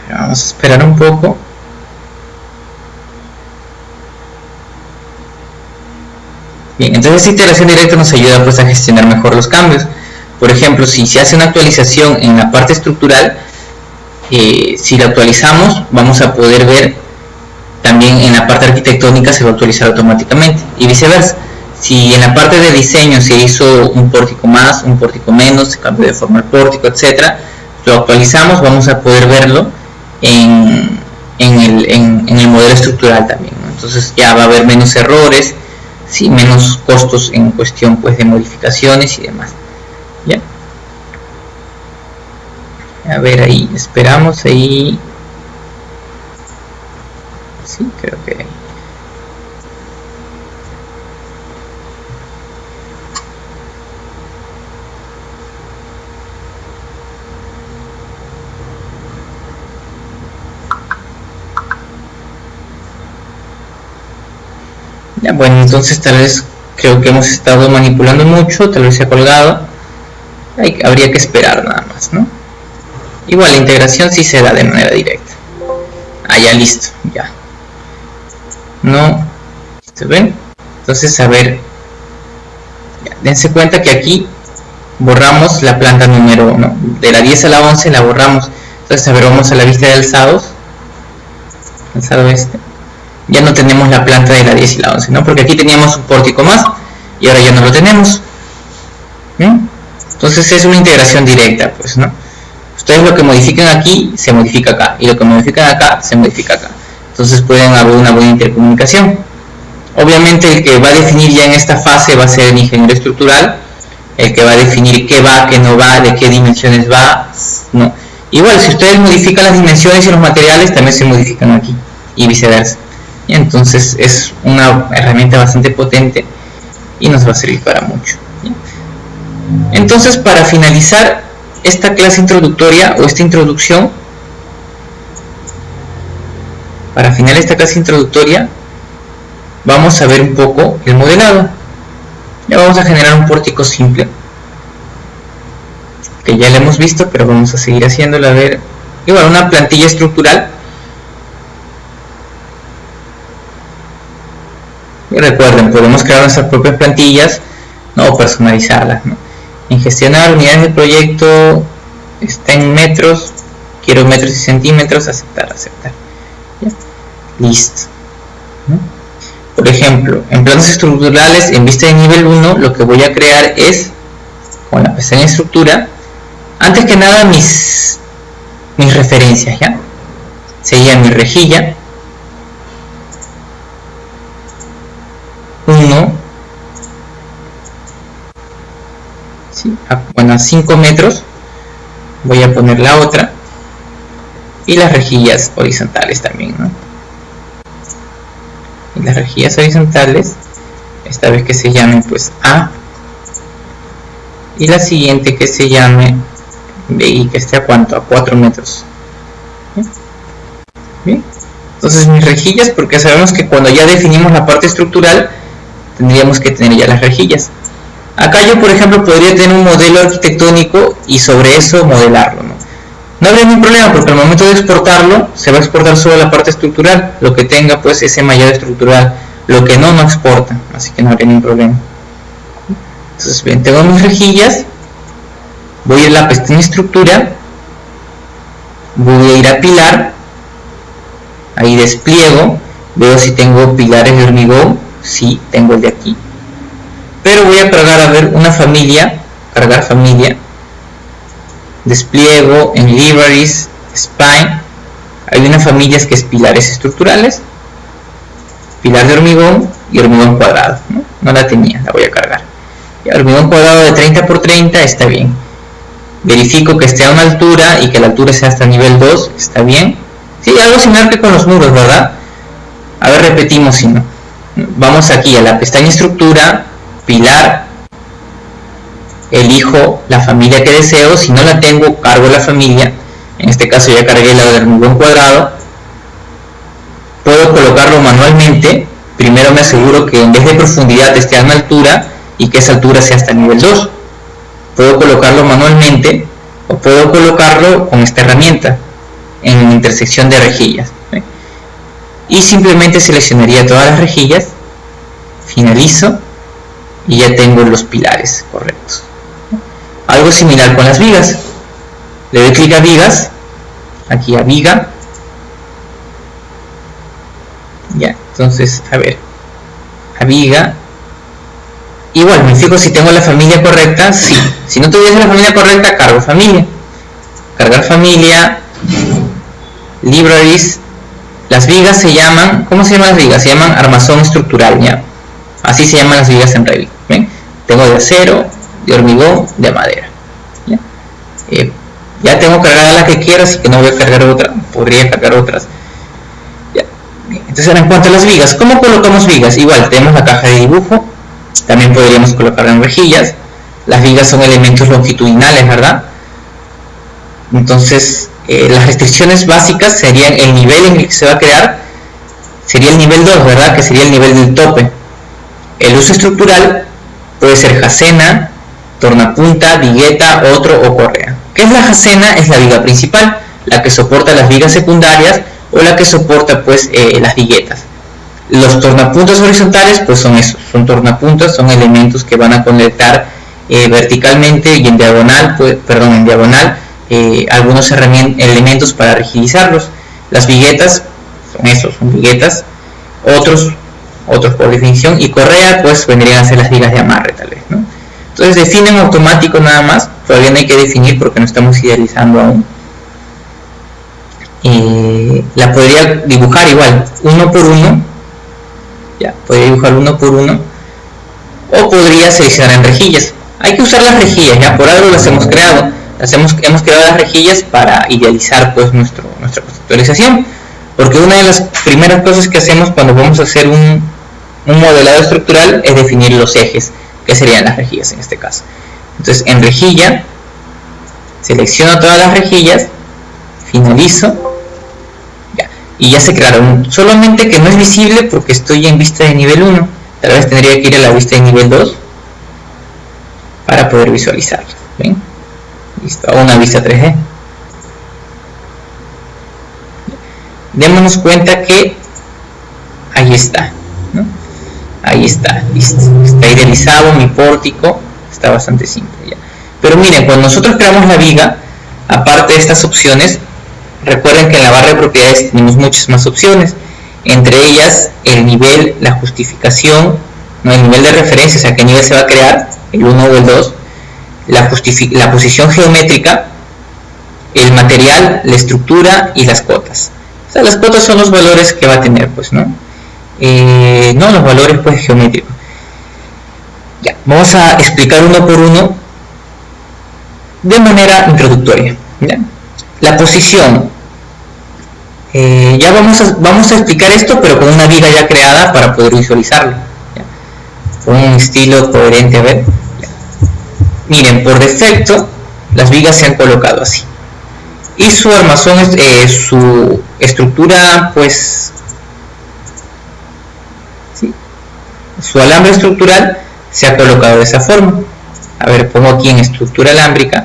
Vamos a esperar un poco. Bien, entonces esta integración directa nos ayuda pues a gestionar mejor los cambios. Por ejemplo, si se hace una actualización en la parte estructural, si la actualizamos vamos a poder ver también en la parte arquitectónica se va a actualizar automáticamente y viceversa. Si en la parte de diseño se hizo un pórtico más, un pórtico menos, se cambió de forma el pórtico, etcétera, lo actualizamos, vamos a poder verlo en el modelo estructural también, ¿no? Entonces ya va a haber menos errores, sí, menos costos en cuestión pues de modificaciones y demás. ¿Ya? A ver, ahí esperamos, ahí sí, creo que ahí. Ya, bueno, entonces tal vez creo que hemos estado manipulando mucho, tal vez se ha colgado, habría que esperar nada más, ¿no? Igual la integración sí se da de manera directa. Ya listo, ya. No, ¿se ven? Entonces, a ver, ya, dense cuenta que aquí borramos la planta número 1, de la 10 a la 11 la borramos. Entonces, a ver, vamos a la vista de alzados, alzado este. Ya no tenemos la planta de la 10 y la 11, ¿no? Porque aquí teníamos un pórtico más y ahora ya no lo tenemos. ¿Bien? Entonces es una integración directa, pues, ¿no? Ustedes lo que modifican aquí, se modifica acá, y lo que modifican acá, se modifica acá. Entonces pueden haber una buena intercomunicación. Obviamente el que va a definir ya en esta fase va a ser el ingeniero estructural, el que va a definir qué va, qué no va, de qué dimensiones va, ¿no? Igual, si ustedes modifican las dimensiones y los materiales, también se modifican aquí, y viceversa. Y entonces es una herramienta bastante potente y nos va a servir para mucho. Entonces, para finalizar esta clase introductoria o esta introducción, vamos a ver un poco el modelado. Ya vamos a generar un pórtico simple, que ya lo hemos visto, pero vamos a seguir haciéndolo. A ver, igual una plantilla estructural. Y recuerden, podemos crear nuestras propias plantillas, no personalizarlas, ¿no? En gestionar unidades de proyecto, está en metros, quiero metros y centímetros, aceptar. ¿Ya? Listo, ¿no? Por ejemplo, en planos estructurales, en vista de nivel 1, lo que voy a crear es, con la pestaña estructura, antes que nada mis referencias, ¿ya? Sería mi rejilla 1, ¿sí? Bueno, a 5 metros voy a poner la otra, y las rejillas horizontales también, ¿no? Y las rejillas horizontales, esta vez que se llame pues A, y la siguiente que se llame B, y que esté a cuánto, a 4 metros. ¿Bien? Entonces mis rejillas, porque sabemos que cuando ya definimos la parte estructural tendríamos que tener ya las rejillas. Acá yo, por ejemplo, podría tener un modelo arquitectónico y sobre eso modelarlo, ¿no? No habría ningún problema, porque al momento de exportarlo se va a exportar solo la parte estructural, lo que tenga pues ese mallado estructural, lo que no exporta, así que no habría ningún problema. Entonces bien, tengo mis rejillas, voy a ir a la pestaña estructura, voy a ir a pilar, ahí despliego, veo si tengo pilares de hormigón, sí, tengo el de aquí, pero voy a cargar, a ver, una familia, cargar familia, despliego, en libraries, spine, hay una familia que es pilares estructurales, pilar de hormigón y hormigón cuadrado, no la tenía, la voy a cargar. Y hormigón cuadrado de 30 por 30 está bien, verifico que esté a una altura y que la altura sea hasta nivel 2, está bien. Sí, algo similar que con los muros, ¿verdad? A ver, repetimos si no. Vamos aquí a la pestaña estructura, pilar, elijo la familia que deseo, si no la tengo, cargo la familia, en este caso ya cargué la de hormigón cuadrado, puedo colocarlo manualmente, primero me aseguro que en vez de profundidad esté a una altura y que esa altura sea hasta nivel 2, puedo colocarlo manualmente o puedo colocarlo con esta herramienta en intersección de rejillas, ¿sí? Y simplemente seleccionaría todas las rejillas, finalizo y ya tengo los pilares correctos. Algo similar con las vigas, le doy clic a vigas, aquí a viga, ya, entonces a ver, a viga, igual me fijo si tengo la familia correcta, sí, si no tuviese la familia correcta, cargo familia, cargar familia, libraries, las vigas se llaman, ¿cómo se llaman las vigas? Se llaman armazón estructural, ¿ya? Así se llaman las vigas en Revit, ¿ven? Tengo de acero, de hormigón, de madera, ¿ya? Ya tengo cargada la que quiero, así que no voy a cargar otra, podría cargar otras, ¿ya? Bien, entonces ahora en cuanto a las vigas, ¿cómo colocamos vigas? Igual, tenemos la caja de dibujo, también podríamos colocarla en rejillas, las vigas son elementos longitudinales, ¿verdad? Entonces, las restricciones básicas serían el nivel en el que se va a crear, sería el nivel 2, ¿verdad? Que sería el nivel del tope. El uso estructural puede ser jacena, tornapunta, vigueta, otro o correa. ¿Qué es la jacena? Es la viga principal, la que soporta las vigas secundarias o la que soporta pues las viguetas. Los tornapuntas horizontales pues son esos, son tornapuntas, son elementos que van a conectar verticalmente y en diagonal, pues, en diagonal, algunos elementos para rigidizarlos. Las viguetas son esos, son viguetas, otros por definición, y correa pues vendrían a ser las vigas de amarre tal vez, ¿no? Entonces definen automático nada más, todavía no hay que definir porque no estamos idealizando aún. La podría dibujar igual, uno por uno, ya, podría dibujar uno por uno, o podría seleccionar en rejillas. Hay que usar las rejillas, ya por algo las hemos creado. Hemos creado las rejillas para idealizar pues nuestra conceptualización, porque una de las primeras cosas que hacemos cuando vamos a hacer un modelado estructural es definir los ejes, que serían las rejillas en este caso. Entonces en rejilla, selecciono todas las rejillas, finalizo, ya, y ya se crearon, solamente que no es visible porque estoy en vista de nivel 1, tal vez tendría que ir a la vista de nivel 2 para poder visualizarlas. ¿Ven? Listo, a una vista 3D. Démonos cuenta que ahí está, ¿no? Ahí está, listo. Está idealizado mi pórtico, está bastante simple ya. Pero miren, cuando nosotros creamos la viga, aparte de estas opciones, recuerden que en la barra de propiedades tenemos muchas más opciones, entre ellas el nivel, la justificación, no, el nivel de referencia, o sea, qué nivel se va a crear, el 1 o el 2, la posición geométrica, el material, la estructura y las cotas. O sea, las cotas son los valores que va a tener, pues, ¿no? No, los valores, pues, geométricos. Ya, vamos a explicar uno por uno de manera introductoria, ¿ya? La posición. Ya vamos a explicar esto, pero con una viga ya creada para poder visualizarlo, ¿ya? Con un estilo coherente, a ver. ¿Ya? Miren, por defecto, las vigas se han colocado así. Y su armazón, su estructura, pues, ¿sí? Su alambre estructural se ha colocado de esa forma. A ver, pongo aquí en estructura alámbrica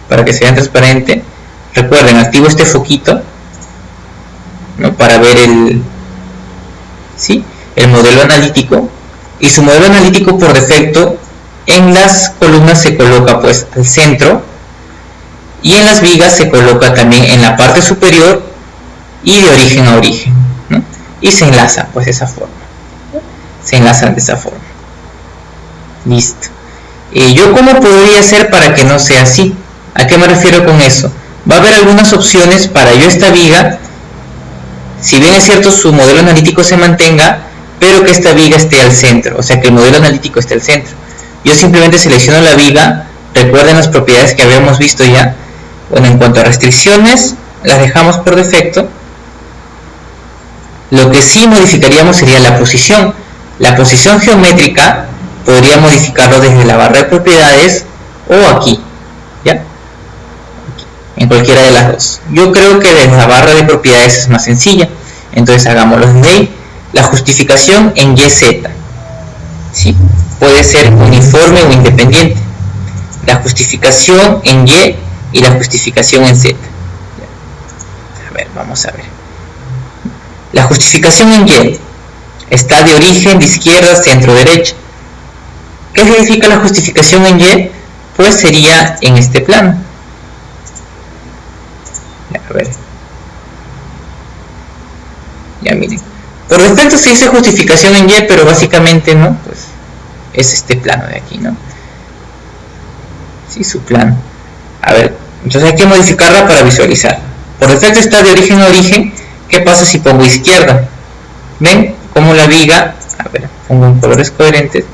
para que sea transparente. Recuerden, activo este foquito, ¿no? Para ver el modelo analítico. Y su modelo analítico por defecto en las columnas se coloca pues al centro, y en las vigas se coloca también en la parte superior y de origen a origen, ¿no? Y se enlaza pues de esa forma, se enlazan de esa forma. Listo. ¿Yo cómo podría hacer para que no sea así? ¿A qué me refiero con eso? Va a haber algunas opciones para yo esta viga, si bien es cierto su modelo analítico se mantenga, pero que esta viga esté al centro, o sea que el modelo analítico esté al centro. Yo simplemente selecciono la viga, recuerden las propiedades que habíamos visto ya. Bueno, en cuanto a restricciones, las dejamos por defecto. Lo que sí modificaríamos sería la posición. La posición geométrica podría modificarlo desde la barra de propiedades o aquí, ¿ya? Aquí, en cualquiera de las dos. Yo creo que desde la barra de propiedades es más sencilla, entonces hagámoslo desde ahí. La justificación en YZ, ¿sí? Puede ser uniforme o independiente. La justificación en Y y la justificación en Z. A ver, vamos a ver. La justificación en Y está de origen, de izquierda, centro, derecha. ¿Qué significa la justificación en Y? Pues sería en este plano. A ver. Ya miren. Por defecto se dice justificación en Y, pero básicamente no, pues es este plano de aquí, ¿no? Sí, su plano. A ver, entonces hay que modificarla para visualizar. Por defecto está de origen a origen. ¿Qué pasa si pongo izquierda? ¿Ven cómo la viga? A ver, pongo en colores coherentes.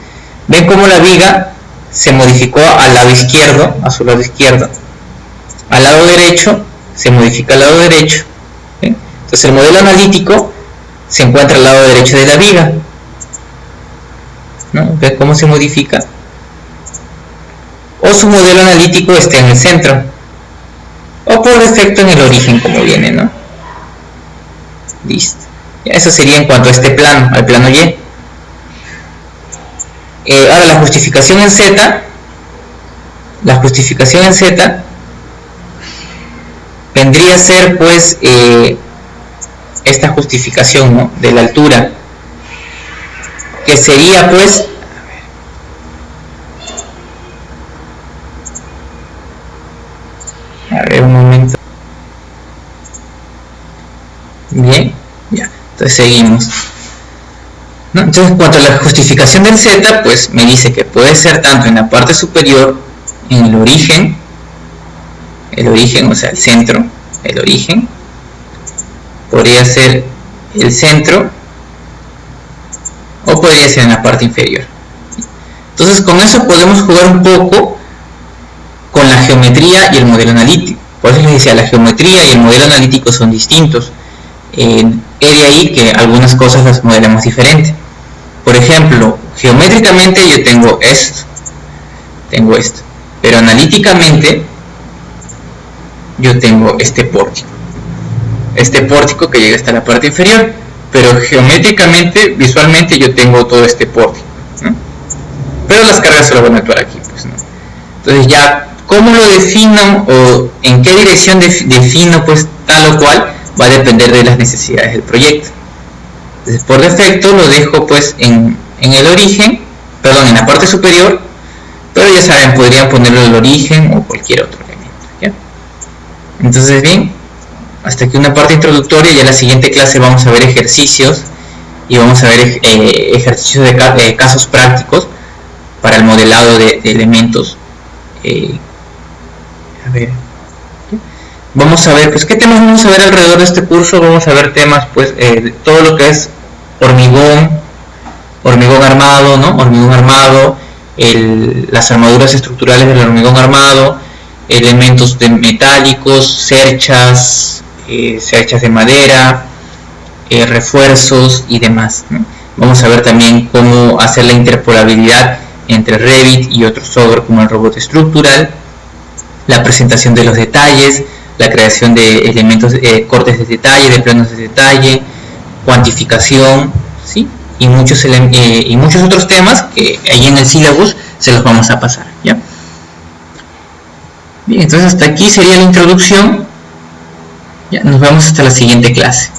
¿Ven cómo la viga se modificó al lado izquierdo, a su lado izquierdo? Al lado derecho se modifica al lado derecho. ¿Ven? Entonces el modelo analítico se encuentra al lado derecho de la viga, ¿no? ¿Ven cómo se modifica? O su modelo analítico está en el centro, o por defecto en el origen, como viene, ¿no? Listo. Ya, eso sería en cuanto a este plano, al plano Y. Ahora la justificación en Z. La justificación en Z vendría a ser pues esta justificación, ¿no? De la altura, que sería pues, a ver un momento, bien, ya, entonces seguimos, ¿no? Entonces en cuanto a la justificación del Z, pues me dice que puede ser tanto en la parte superior, en el origen, o sea el centro, el origen, podría ser el centro, o podría ser en la parte inferior. Entonces con eso podemos jugar un poco con la geometría y el modelo analítico. Por eso les decía, la geometría y el modelo analítico son distintos. Es de ahí que algunas cosas las modelamos diferente. Por ejemplo, geométricamente yo tengo esto, pero analíticamente yo tengo este pórtico que llega hasta la parte inferior, pero geométricamente, visualmente yo tengo todo este pórtico, ¿no? Pero las cargas solo van a actuar aquí, pues, ¿no? Entonces ya, ¿cómo lo defino o en qué dirección defino pues tal o cual? Va a depender de las necesidades del proyecto. Entonces, por defecto lo dejo pues en el origen, perdón, en la parte superior, pero ya saben, podrían ponerlo en el origen o cualquier otro elemento, ¿ya? Entonces bien, hasta aquí una parte introductoria. Ya en la siguiente clase vamos a ver ejercicios y vamos a ver ejercicios de casos prácticos para el modelado de elementos. Vamos a ver pues qué temas vamos a ver alrededor de este curso. Vamos a ver temas pues de todo lo que es hormigón armado, ¿no? Hormigón armado, las armaduras estructurales del hormigón armado, elementos metálicos, cerchas de madera, refuerzos y demás, ¿no? Vamos a ver también cómo hacer la interpolabilidad entre Revit y otros software como el robot estructural, la presentación de los detalles, la creación de elementos, cortes de detalle, de planos de detalle, cuantificación, ¿sí? Y muchos otros temas que ahí en el syllabus se los vamos a pasar, ¿ya? Bien, entonces hasta aquí sería la introducción. Ya, nos vemos hasta la siguiente clase.